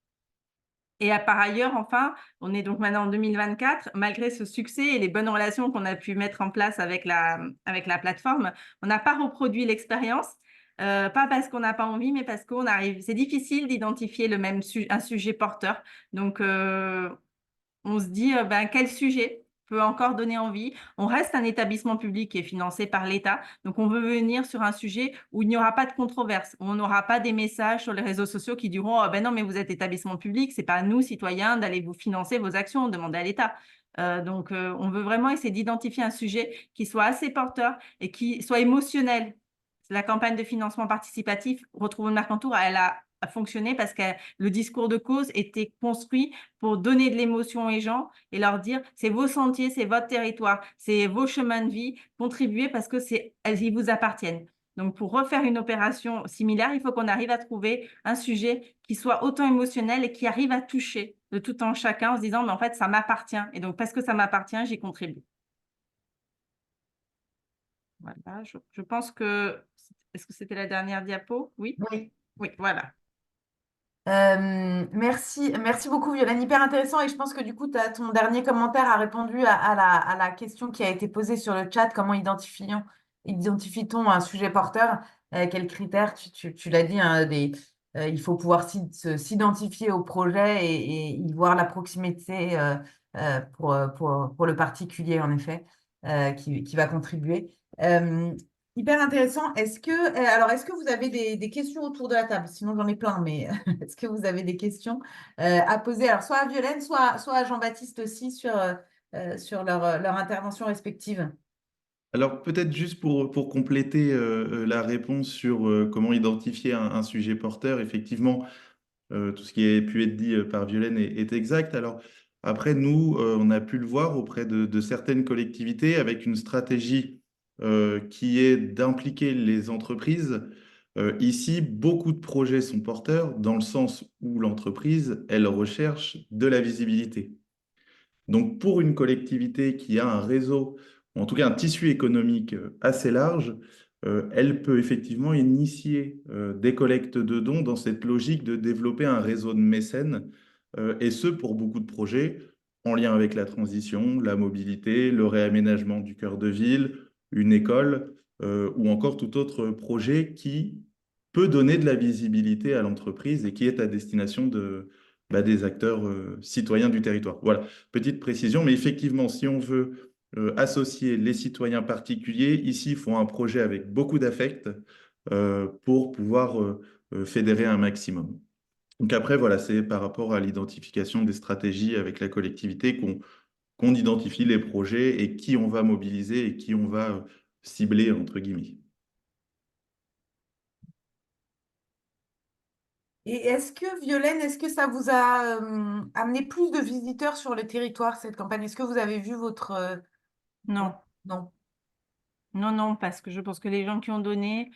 S3: Et par ailleurs, enfin, on est donc maintenant en 2024, malgré ce succès et les bonnes relations qu'on a pu mettre en place avec la plateforme, on n'a pas reproduit l'expérience, pas parce qu'on n'a pas envie, mais parce qu'on arrive. C'est difficile d'identifier un sujet porteur. Donc, on se dit, quel sujet peut encore donner envie? On reste un établissement public qui est financé par l'État, donc on veut venir sur un sujet où il n'y aura pas de controverse, où on n'aura pas des messages sur les réseaux sociaux qui diront « non, mais vous êtes établissement public, c'est pas à nous, citoyens, d'aller vous financer vos actions, demandez à l'État. » Donc, on veut vraiment essayer d'identifier un sujet qui soit assez porteur et qui soit émotionnel. La campagne de financement participatif, Retrouvons le Mercantour, elle a fonctionné parce que le discours de cause était construit pour donner de l'émotion aux gens et leur dire c'est vos sentiers, c'est votre territoire, c'est vos chemins de vie, contribuez parce que ils vous appartiennent. Donc, pour refaire une opération similaire, il faut qu'on arrive à trouver un sujet qui soit autant émotionnel et qui arrive à toucher de tout en chacun en se disant mais en fait ça m'appartient et donc parce que ça m'appartient, j'y contribue. Voilà, je pense que est-ce que c'était la dernière diapo? Oui.
S2: Oui.
S3: Oui, voilà.
S2: Merci beaucoup, Violaine. Hyper intéressant. Et je pense que du coup, ton dernier commentaire a répondu à la question qui a été posée sur le chat. Comment identifie-t-on un sujet porteur? Quels critères? Tu l'as dit, hein, il faut pouvoir s'identifier au projet et y voir la proximité pour le particulier, en effet, qui va contribuer. Hyper intéressant. Est-ce que vous avez des questions autour de la table? Sinon, j'en ai plein, mais est-ce que vous avez des questions à poser? Alors, soit à Violaine, soit à Jean-Baptiste aussi sur leur intervention respective.
S4: Alors peut-être juste pour compléter la réponse sur comment identifier un sujet porteur, effectivement, tout ce qui a pu être dit par Violaine est exact. Alors après, nous, on a pu le voir auprès de certaines collectivités avec une stratégie qui est d'impliquer les entreprises. Ici, beaucoup de projets sont porteurs dans le sens où l'entreprise, elle recherche de la visibilité. Donc, pour une collectivité qui a un réseau, ou en tout cas un tissu économique assez large, elle peut effectivement initier des collectes de dons dans cette logique de développer un réseau de mécènes, et ce pour beaucoup de projets. en lien avec la transition, la mobilité, le réaménagement du cœur de ville, une école, ou encore tout autre projet qui peut donner de la visibilité à l'entreprise et qui est à destination des acteurs citoyens du territoire. Voilà, petite précision, mais effectivement, si on veut associer les citoyens particuliers, ici, il faut un projet avec beaucoup d'affect pour pouvoir fédérer un maximum. Donc après, voilà, c'est par rapport à l'identification des stratégies avec la collectivité qu'on identifie les projets et qui on va mobiliser et qui on va cibler, entre guillemets.
S2: Et est-ce que, Violaine, est-ce que ça vous a amené plus de visiteurs sur le territoire, cette campagne? Est-ce que vous avez vu votre...
S3: Non.
S2: Non.
S3: Non, non, parce que je pense que les gens qui ont donné,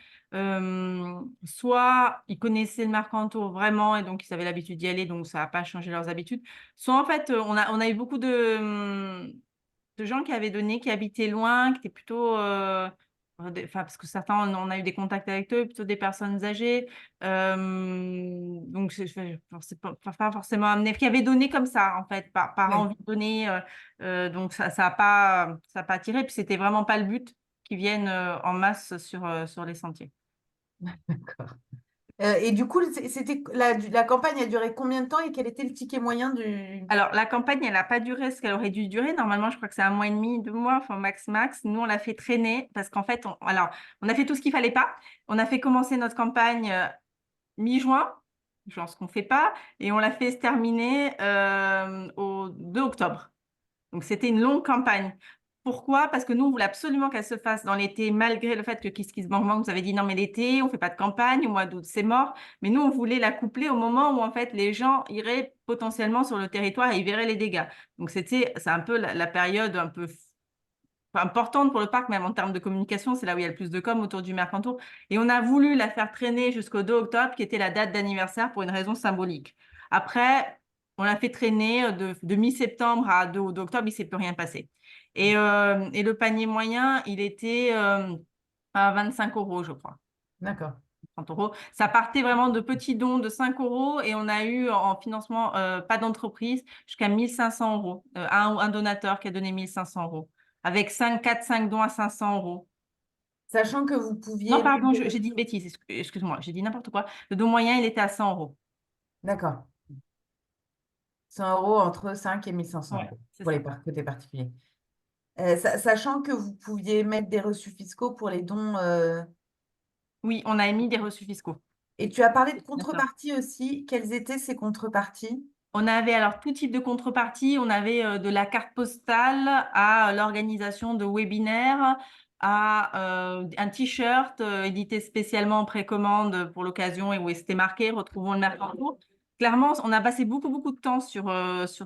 S3: soit ils connaissaient le Mercantour vraiment et donc ils avaient l'habitude d'y aller, donc ça n'a pas changé leurs habitudes. Soit en fait, on a eu beaucoup de gens qui avaient donné, qui habitaient loin, qui étaient plutôt... Enfin, parce que certains, on a eu des contacts avec eux, plutôt des personnes âgées. Donc, c'est pas forcément amené, qui avaient donné comme ça, en fait, par
S2: Oui.
S3: envie de donner. Donc, ça n'a pas attiré. Puis, c'était vraiment pas le but qu'ils viennent en masse sur les sentiers.
S2: D'accord. Et du coup, c'était la campagne a duré combien de temps et quel était le ticket moyen du...
S3: Alors, la campagne, elle n'a pas duré ce qu'elle aurait dû durer. Normalement, je crois que c'est 1 mois et demi, 2 mois, enfin max. Nous, on l'a fait traîner parce qu'en fait, on a fait tout ce qu'il fallait pas. On a fait commencer notre campagne mi-juin, genre ce qu'on ne fait pas, et on l'a fait se terminer au 2 octobre. Donc, c'était une longue campagne. Pourquoi? Parce que nous, on voulait absolument qu'elle se fasse dans l'été, malgré le fait que KissKissBankBank nous avait dit non, mais l'été, on ne fait pas de campagne, au mois d'août, c'est mort. Mais nous, on voulait la coupler au moment où, en fait, les gens iraient potentiellement sur le territoire et ils verraient les dégâts. Donc, c'est un peu la période un peu importante pour le parc, même en termes de communication, c'est là où il y a le plus de com autour du Mercantour. Et on a voulu la faire traîner jusqu'au 2 octobre, qui était la date d'anniversaire pour une raison symbolique. Après, on l'a fait traîner de mi-septembre à 2 octobre, il ne s'est plus rien passé. Et le panier moyen, il était à 25 euros, je crois.
S2: D'accord.
S3: 30 euros. Ça partait vraiment de petits dons de 5 euros et on a eu en financement, pas d'entreprise, jusqu'à 1500 euros. Un donateur qui a donné 1500 euros. Avec 4-5 dons à 500 euros.
S2: Sachant que vous
S3: Non,
S2: pouviez...
S3: pardon, j'ai dit une bêtise, excuse-moi, j'ai dit n'importe quoi. Le don moyen, il était à 100 euros.
S2: D'accord. 100 euros entre 5 et 1500
S3: Ouais,
S2: euros
S3: c'est
S2: pour
S3: ça.
S2: les côtés particuliers. Sachant que vous pouviez mettre des reçus fiscaux pour les dons...
S3: Oui, on a émis des reçus fiscaux.
S2: Et tu as parlé de
S3: D'accord.
S2: contreparties aussi. Quelles étaient ces contreparties?
S3: On avait alors tout type de contrepartie. On avait de la carte postale à l'organisation de webinaires, à un t-shirt édité spécialement en précommande pour l'occasion et où c'était marqué «Retrouvons le Mercantour». Clairement, on a passé beaucoup, beaucoup de temps sur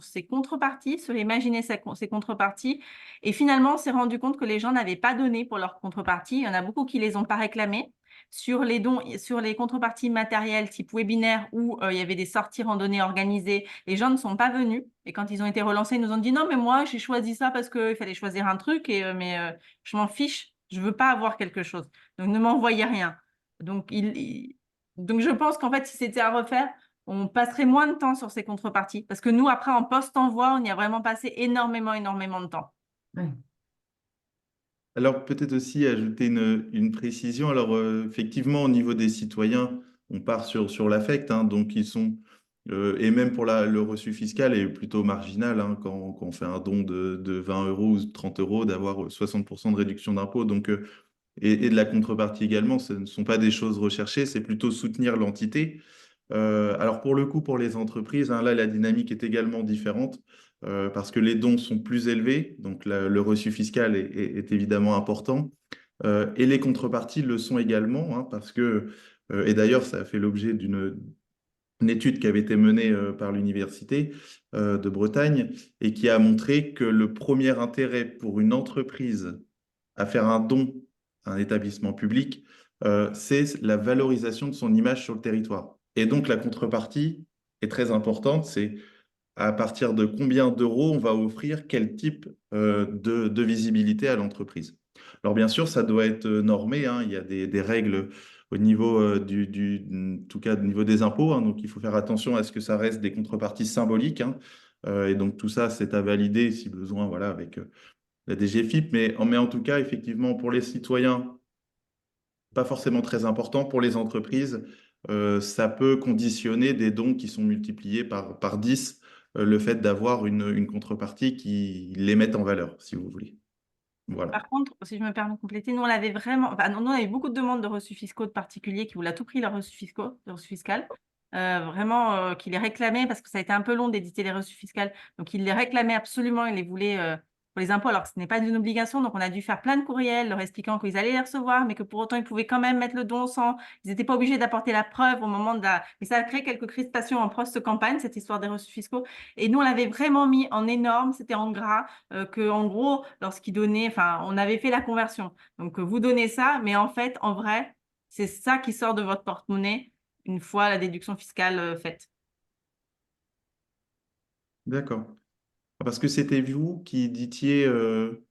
S3: ces contreparties, sur imaginer ces contreparties. Et finalement, on s'est rendu compte que les gens n'avaient pas donné pour leurs contreparties. Il y en a beaucoup qui ne les ont pas réclamées. Sur les dons, sur les contreparties matérielles type webinaire où il y avait des sorties randonnées organisées, les gens ne sont pas venus. Et quand ils ont été relancés, ils nous ont dit non, mais moi, j'ai choisi ça parce qu'il fallait choisir un truc, mais je m'en fiche, je ne veux pas avoir quelque chose. Donc, ne m'envoyez rien. Donc, donc, je pense qu'en fait, si c'était à refaire, on passerait moins de temps sur ces contreparties. Parce que nous, après, en post-envoi, on y a vraiment passé énormément, énormément de temps.
S2: Oui.
S4: Alors peut-être aussi ajouter une précision. Alors effectivement, au niveau des citoyens, on part sur l'affect, hein, donc ils sont, et même pour le reçu fiscal est plutôt marginal, hein, quand on fait un don de 20 euros ou 30 euros, d'avoir 60% de réduction d'impôt. Donc, et de la contrepartie également, ce ne sont pas des choses recherchées, c'est plutôt soutenir l'entité. Alors pour le coup, pour les entreprises, hein, là, la dynamique est également différente parce que les dons sont plus élevés, donc le reçu fiscal est évidemment important. Et les contreparties le sont également, hein, parce que, et d'ailleurs, ça a fait l'objet une étude qui avait été menée par l'Université de Bretagne et qui a montré que le premier intérêt pour une entreprise à faire un don à un établissement public, c'est la valorisation de son image sur le territoire. Et donc, la contrepartie est très importante, c'est à partir de combien d'euros on va offrir quel type de visibilité à l'entreprise. Alors, bien sûr, ça doit être normé, hein, il y a des règles au niveau en tout cas, au niveau des impôts, hein, donc il faut faire attention à ce que ça reste des contreparties symboliques, hein, Et donc tout ça, c'est à valider si besoin, voilà, avec la DGFiP. Mais en tout cas, effectivement, pour les citoyens, pas forcément très important. Pour les entreprises, ça peut conditionner des dons qui sont multipliés par 10, le fait d'avoir une contrepartie qui les mette en valeur, si vous voulez. Voilà.
S3: Par contre, si je me permets de compléter, nous, on avait vraiment, enfin, nous, on a eu beaucoup de demandes de reçus fiscaux de particuliers qui voulaient à tout prix leurs reçus fiscaux, de reçus fiscales, vraiment, qui les réclamaient parce que ça a été un peu long d'éditer les reçus fiscales. Donc, ils les réclamaient absolument, ils les voulaient pour les impôts, alors que ce n'est pas une obligation. Donc, on a dû faire plein de courriels leur expliquant qu'ils allaient les recevoir, mais que pour autant, ils pouvaient quand même mettre le don sans. Ils n'étaient pas obligés d'apporter la preuve au moment de la. Mais ça a créé quelques crispations en post-campagne, cette histoire des reçus fiscaux. Et nous, on l'avait vraiment mis en énorme, c'était en gras. Que en gros, lorsqu'ils donnaient, enfin, on avait fait la conversion. Donc, vous donnez ça, mais en fait, en vrai, c'est ça qui sort de votre porte-monnaie une fois la déduction fiscale faite.
S4: D'accord. Parce que c'était vous qui éditiez.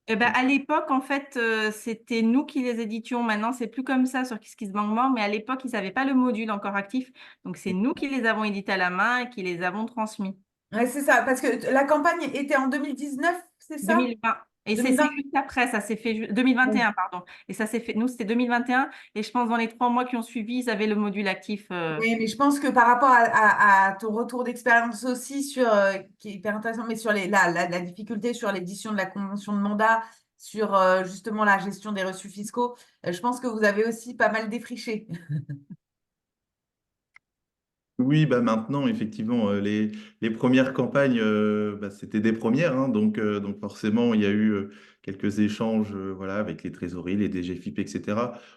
S3: Eh ben, à l'époque, en fait, c'était nous qui les éditions. Maintenant, c'est plus comme ça sur KissKissBankBank, mais à l'époque, ils n'avaient pas le module encore actif. Donc, c'est nous qui les avons édités à la main et qui les avons transmis.
S2: Ouais, c'est ça, parce que la campagne était en 2019, c'est ça?
S3: 2020. Et c'est
S2: 2020?
S3: juste après, ça s'est fait 2021, pardon. Et ça s'est fait, nous, c'était 2021. Et je pense dans les 3 mois qui ont suivi, ils avaient le module actif.
S2: Oui, mais je pense que par rapport à ton retour d'expérience aussi sur, qui est hyper intéressant, mais sur la difficulté sur l'édition de la convention de mandat, sur justement la gestion des reçus fiscaux, je pense que vous avez aussi pas mal défriché.
S4: Oui, bah maintenant, effectivement, les premières campagnes, bah, c'était des premières, hein, donc forcément, il y a eu quelques échanges voilà, avec les trésoreries, les DGFiP, etc.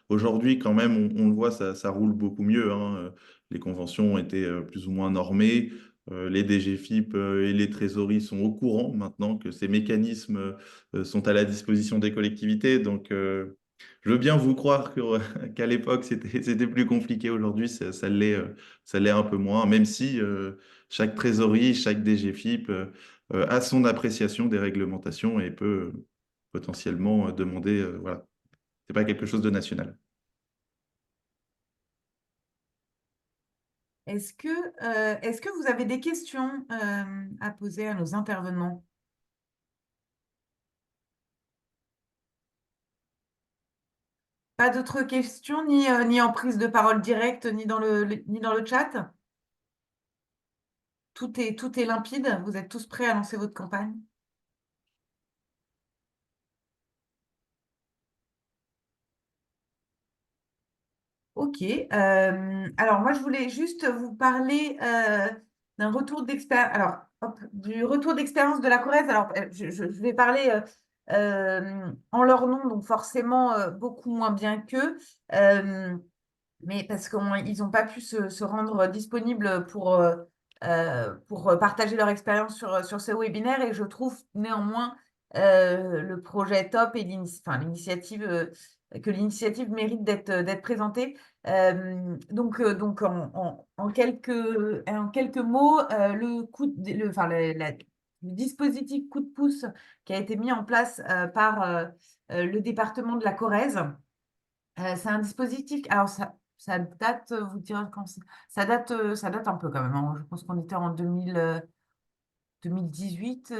S4: Aujourd'hui, quand même, on le voit, ça roule beaucoup mieux, hein. Les conventions ont été plus ou moins normées. Les DGFiP et les trésoreries sont au courant maintenant que ces mécanismes sont à la disposition des collectivités. Donc, je veux bien vous croire qu'à l'époque, c'était plus compliqué. Aujourd'hui, ça l'est un peu moins, même si chaque trésorerie, chaque DGFiP a son appréciation des réglementations et peut potentiellement demander, voilà, c'est pas quelque chose de national.
S2: Est-ce que vous avez des questions à poser à nos intervenants? Pas d'autres questions, ni en prise de parole directe, ni dans le chat? Tout est limpide? Vous êtes tous prêts à lancer votre campagne? Ok. Alors, moi, je voulais juste vous parler d'un retour d'expérience. Alors, hop, du retour d'expérience de la Corrèze. Alors, je vais parler en leur nom, donc forcément beaucoup moins bien qu'eux. Mais parce qu'ils n'ont pas pu se rendre disponibles pour partager leur expérience sur ce webinaire. Et je trouve néanmoins le projet top et que l'initiative mérite d'être présentée. Donc en quelques mots, le dispositif coup de pouce qui a été mis en place par le département de la Corrèze, c'est un dispositif. Alors, ça date, vous direz quand ça date un peu quand même, hein. Je pense qu'on était en 2018.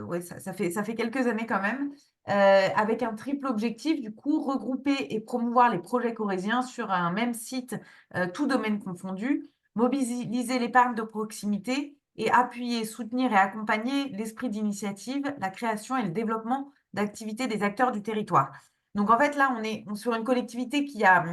S2: Ouais, ça fait quelques années quand même, avec un triple objectif, du coup, regrouper et promouvoir les projets corréziens sur un même site, tout domaine confondu, mobiliser l'épargne de proximité et appuyer, soutenir et accompagner l'esprit d'initiative, la création et le développement d'activités des acteurs du territoire. Donc, en fait, là, on est sur une collectivité qui a.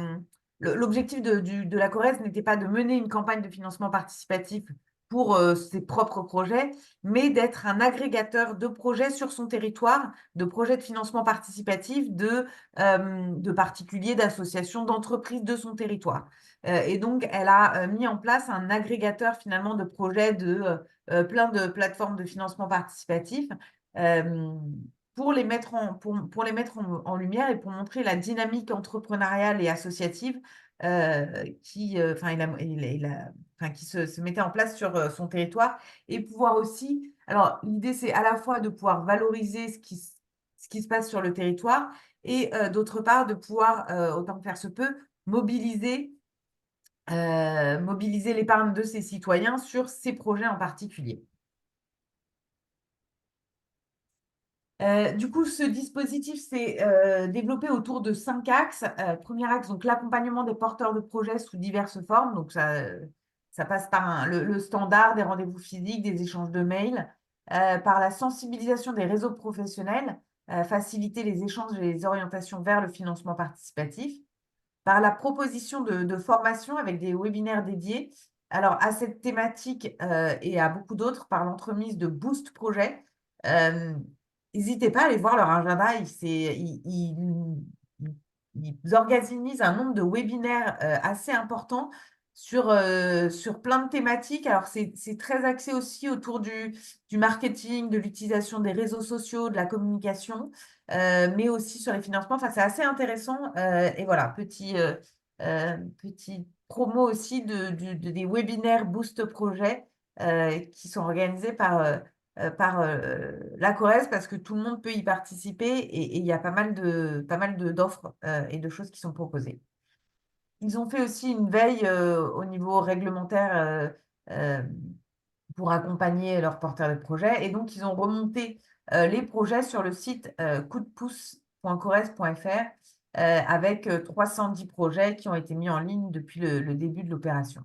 S2: L'objectif de la Corrèze n'était pas de mener une campagne de financement participatif pour ses propres projets, mais d'être un agrégateur de projets sur son territoire, de projets de financement participatif de particuliers, d'associations, d'entreprises de son territoire. Et donc, elle a mis en place un agrégateur finalement de projets de plein de plateformes de financement participatif. Pour les mettre pour les mettre en lumière et pour montrer la dynamique entrepreneuriale et associative qui se mettait en place sur son territoire, et pouvoir aussi, alors l'idée c'est à la fois de pouvoir valoriser ce qui se passe sur le territoire et d'autre part de pouvoir, autant que faire se peut, mobiliser l'épargne de ses citoyens sur ces projets en particulier. Du coup, ce dispositif s'est développé autour de 5 axes. Premier axe, donc l'accompagnement des porteurs de projets sous diverses formes. Donc, ça passe par le standard, des rendez-vous physiques, des échanges de mails, par la sensibilisation des réseaux professionnels, faciliter les échanges et les orientations vers le financement participatif, par la proposition de formation avec des webinaires dédiés. Alors, à cette thématique et à beaucoup d'autres, par l'entremise de Boost Projet. N'hésitez pas à aller voir leur agenda. Ils organisent un nombre de webinaires assez important sur plein de thématiques. Alors, c'est très axé aussi autour du marketing, de l'utilisation des réseaux sociaux, de la communication, mais aussi sur les financements. Enfin, c'est assez intéressant. Et voilà, petit promo aussi des webinaires Boost Projet qui sont organisés par la Corrèze parce que tout le monde peut y participer et il y a pas mal d'offres et de choses qui sont proposées. Ils ont fait aussi une veille au niveau réglementaire pour accompagner leurs porteurs de projets et donc ils ont remonté les projets sur le site coupdepouce.corrèze.fr avec 310 projets qui ont été mis en ligne depuis le début de l'opération.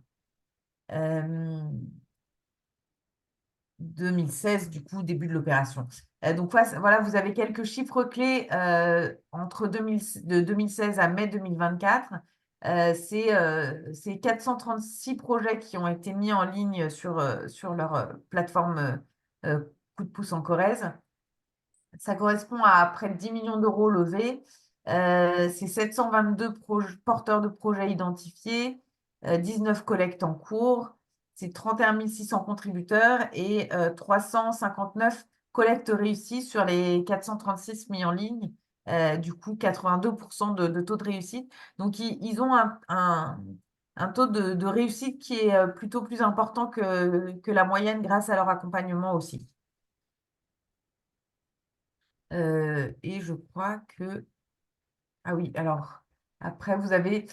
S2: 2016, du coup, début de l'opération. Donc, voilà, vous avez quelques chiffres clés entre de 2016 à mai 2024. C'est 436 projets qui ont été mis en ligne sur leur plateforme Coup de pouce en Corrèze. Ça correspond à près de 10 millions d'euros levés. C'est 722 porteurs de projets identifiés, 19 collectes en cours, c'est 31 600 contributeurs et 359 collectes réussies sur les 436 mis en ligne. Du coup, 82% de taux de réussite. Donc, ils ont un taux de réussite qui est plutôt plus important que la moyenne grâce à leur accompagnement aussi. Et je crois que... Ah oui, alors, après, vous avez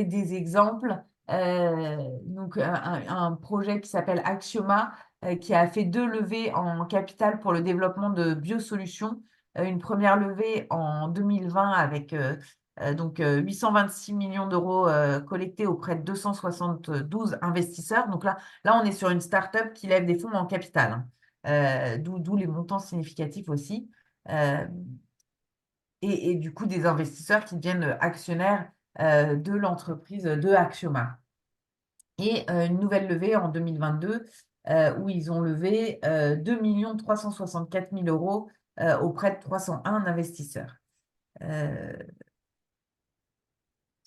S2: des exemples. Donc, un projet qui s'appelle Axioma, qui a fait 2 levées en capital pour le développement de biosolutions. Une première levée en 2020 avec donc 826 millions d'euros collectés auprès de 272 investisseurs. Donc là, on est sur une start-up qui lève des fonds en capital, hein. D'où les montants significatifs aussi. Et du coup, des investisseurs qui deviennent actionnaires de l'entreprise de Axioma. Et une nouvelle levée en 2022 où ils ont levé 2 364 000 euros auprès de 301 investisseurs.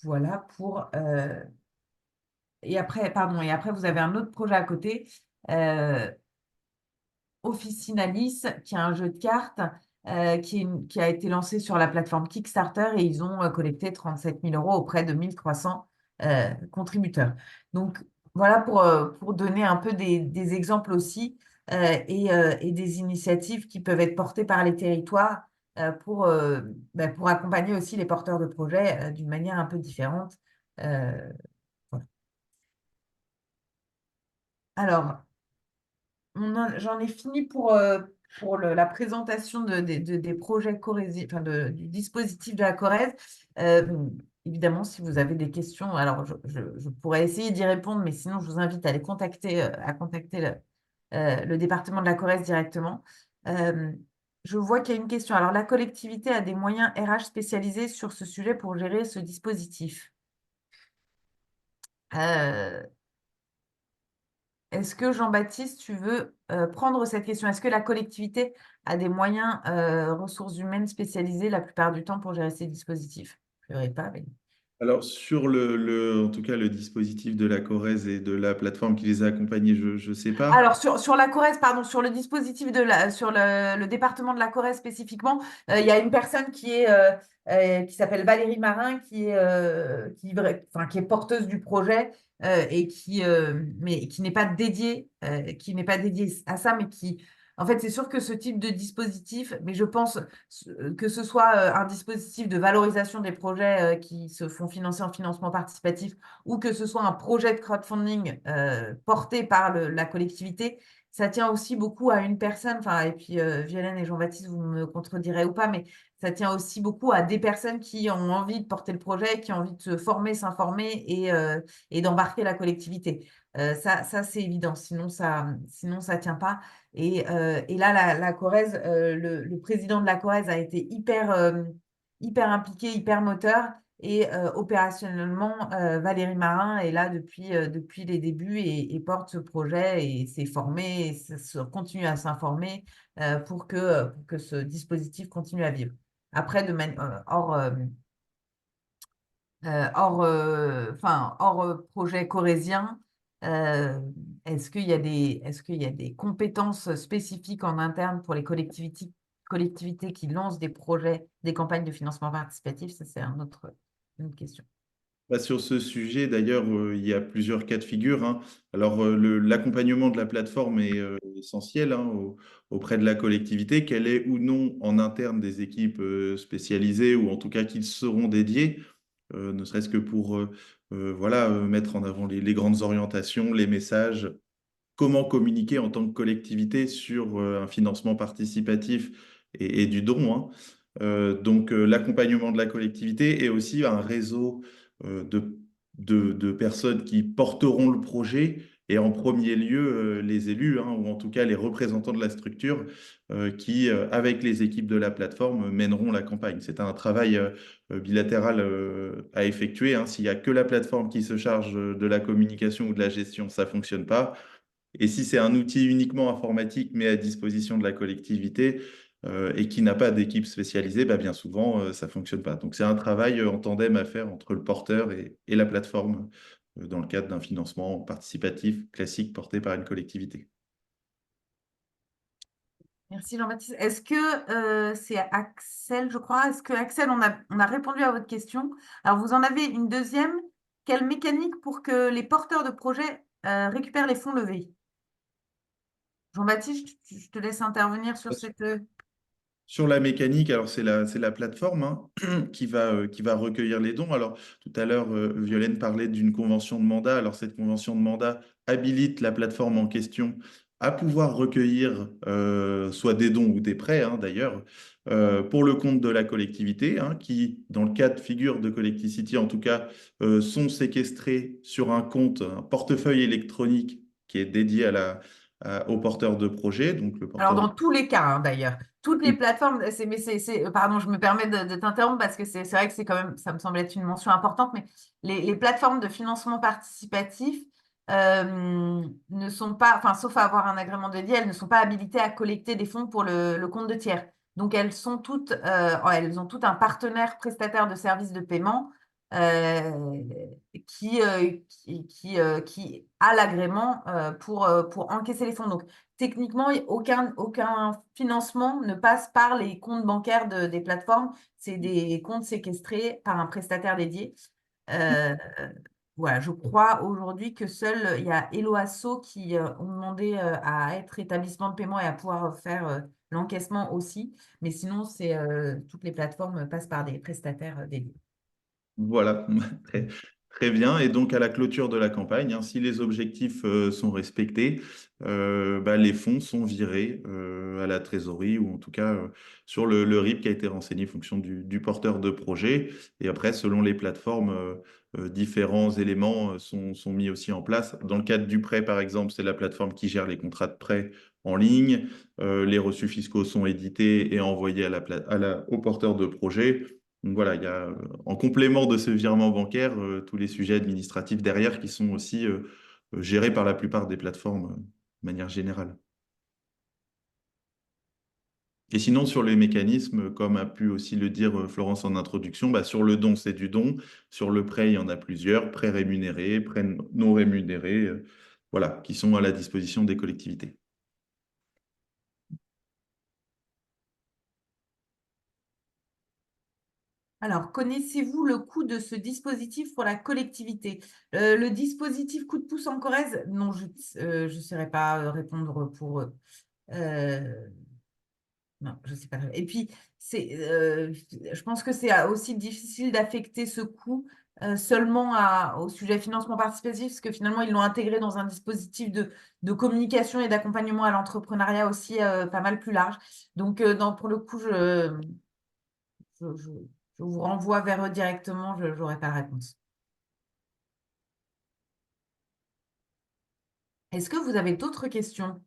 S2: Voilà pour... Et après, vous avez un autre projet à côté, Officinalis, qui est un jeu de cartes qui a été lancé sur la plateforme Kickstarter et ils ont collecté 37 000 euros auprès de 1300 contributeurs. Donc, voilà pour donner un peu des exemples aussi et des initiatives qui peuvent être portées par les territoires pour accompagner aussi les porteurs de projets d'une manière un peu différente. Voilà. Alors, j'en ai fini pour la présentation des projets Corrézi, enfin du dispositif de la Corrèze. Évidemment, si vous avez des questions, alors je pourrais essayer d'y répondre, mais sinon, je vous invite à contacter le département de la Corrèze directement. Je vois qu'il y a une question. Alors, la collectivité a des moyens RH spécialisés sur ce sujet pour gérer ce dispositif. Est-ce que Jean-Baptiste, tu veux prendre cette question? Est-ce que la collectivité a des moyens ressources humaines spécialisés la plupart du temps pour gérer ces dispositifs? Je ne pas, mais...
S4: Alors, sur en tout cas, le dispositif de la Corrèze et de la plateforme qui les a accompagnés, je ne sais pas.
S2: Alors, sur la Corrèze, pardon, sur le dispositif sur le département de la Corrèze spécifiquement, il y a une personne qui s'appelle Valérie Marin, qui est porteuse du projet mais qui n'est pas dédiée à ça, mais en fait, c'est sûr que ce type de dispositif, mais je pense que ce soit un dispositif de valorisation des projets qui se font financer en financement participatif ou que ce soit un projet de crowdfunding porté par la collectivité, ça tient aussi beaucoup à une personne. Enfin, et puis Violaine et Jean-Baptiste, vous me contredirez ou pas, mais ça tient aussi beaucoup à des personnes qui ont envie de porter le projet, qui ont envie de se former, s'informer et d'embarquer la collectivité. Ça c'est évident. Sinon, ça tient pas. Et là, la Corrèze, le président de la Corrèze a été hyper impliqué, hyper moteur. Et opérationnellement, Valérie Marin est là depuis les débuts et porte ce projet et s'est formée et continue à s'informer pour que ce dispositif continue à vivre. Après, hors projet corrézien, est-ce qu'il y a des compétences spécifiques en interne pour les collectivités qui lancent des projets, des campagnes de financement participatif? Ça, c'est une autre question.
S4: Bah, sur ce sujet, d'ailleurs, il y a plusieurs cas de figure, hein. Alors, l'accompagnement de la plateforme est essentiel, hein, auprès de la collectivité, qu'elle ait ou non en interne des équipes spécialisées ou en tout cas qu'ils seront dédiés, ne serait-ce que pour voilà, mettre en avant les grandes orientations, les messages, comment communiquer en tant que collectivité sur un financement participatif et du don, hein. Donc, l'accompagnement de la collectivité et aussi un réseau de personnes qui porteront le projet et en premier lieu les élus, hein, ou en tout cas les représentants de la structure qui, avec les équipes de la plateforme, mèneront la campagne. C'est un travail bilatéral à effectuer, hein. S'il n'y a que la plateforme qui se charge de la communication ou de la gestion, ça ne fonctionne pas. Et si c'est un outil uniquement informatique, mais à disposition de la collectivité et qui n'a pas d'équipe spécialisée, bah, bien souvent, ça ne fonctionne pas. Donc, c'est un travail en tandem à faire entre le porteur et la plateforme dans le cadre d'un financement participatif classique porté par une collectivité.
S2: Merci Jean-Baptiste. Est-ce que c'est Axel, je crois? Est-ce que Axel, on a répondu à votre question? Alors, vous en avez une deuxième. Quelle mécanique pour que les porteurs de projets récupèrent les fonds levés? Jean-Baptiste, je te laisse intervenir sur cette.
S4: Sur la mécanique, alors c'est la plateforme, hein, qui va recueillir les dons. Alors tout à l'heure, Violaine parlait d'une convention de mandat. Alors cette convention de mandat habilite la plateforme en question à pouvoir recueillir soit des dons ou des prêts, hein, d'ailleurs, pour le compte de la collectivité, hein, qui, dans le cas de figure de Collectivity en tout cas, sont séquestrés sur un compte, un portefeuille électronique qui est dédié au porteur de projet. Donc le
S2: Alors,
S4: porteur
S2: dans tous les cas, hein, d'ailleurs, toutes les plateformes, pardon, je me permets de t'interrompre parce que c'est vrai que c'est quand même, ça me semble être une mention importante, mais les plateformes de financement participatif ne sont pas, enfin, sauf à avoir un agrément dédié, elles ne sont pas habilitées à collecter des fonds pour le compte de tiers. Donc, elles ont toutes un partenaire prestataire de services de paiement euh, qui a l'agrément pour encaisser les fonds. Donc, techniquement, aucun financement ne passe par les comptes bancaires des plateformes. C'est des comptes séquestrés par un prestataire dédié. Euh, voilà, je crois aujourd'hui que seul il y a Eloasso qui ont demandé à être établissement de paiement et à pouvoir faire l'encaissement aussi. Mais sinon, toutes les plateformes passent par des prestataires dédiés.
S4: Voilà, très, très bien. Et donc, à la clôture de la campagne, hein, si les objectifs sont respectés, bah, les fonds sont virés à la trésorerie ou en tout cas sur le RIB qui a été renseigné en fonction du porteur de projet. Et après, selon les plateformes, différents éléments sont mis aussi en place. Dans le cadre du prêt, par exemple, c'est la plateforme qui gère les contrats de prêt en ligne. Les reçus fiscaux sont édités et envoyés au porteur de projet. Donc voilà, il y a en complément de ce virement bancaire tous les sujets administratifs derrière qui sont aussi gérés par la plupart des plateformes de manière générale. Et sinon, sur les mécanismes, comme a pu aussi le dire Florence en introduction, bah, sur le don, c'est du don. Sur le prêt, il y en a plusieurs, prêts rémunérés, prêts non rémunérés, voilà, qui sont à la disposition des collectivités.
S2: Alors, connaissez-vous le coût de ce dispositif pour la collectivité? Le dispositif coup de pouce en Corrèze? Non, je ne saurais pas répondre pour eux. Non, je ne sais pas. Et puis, je pense que c'est aussi difficile d'affecter ce coût seulement au sujet financement participatif, parce que finalement, ils l'ont intégré dans un dispositif de communication et d'accompagnement à l'entrepreneuriat aussi pas mal plus large. Donc, pour le coup, je vous renvoie vers eux directement, je n'aurai pas la réponse. Est-ce que vous avez d'autres questions?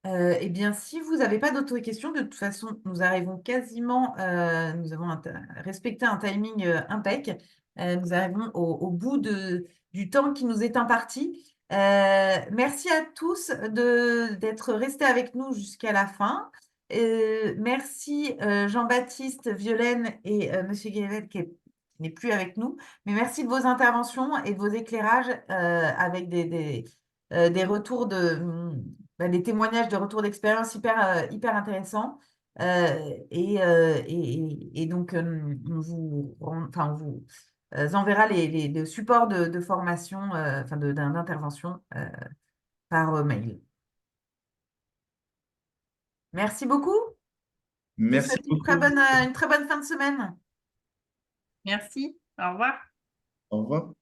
S2: Eh bien, si vous n'avez pas d'autres questions, de toute façon, nous arrivons quasiment, nous avons respecté un timing impec. Nous arrivons au bout du temps qui nous est imparti. Merci à tous d'être restés avec nous jusqu'à la fin. Merci Jean-Baptiste, Violaine et Monsieur Guével qui n'est plus avec nous. Mais merci de vos interventions et de vos éclairages avec des retours des témoignages de retour d'expérience hyper intéressants. Et donc, on vous enverra les supports de formation, d'intervention par mail. Merci beaucoup. Je vous
S4: Merci
S2: souhaite
S4: beaucoup.
S2: une très bonne fin de semaine.
S3: Merci. Au revoir.
S4: Au revoir.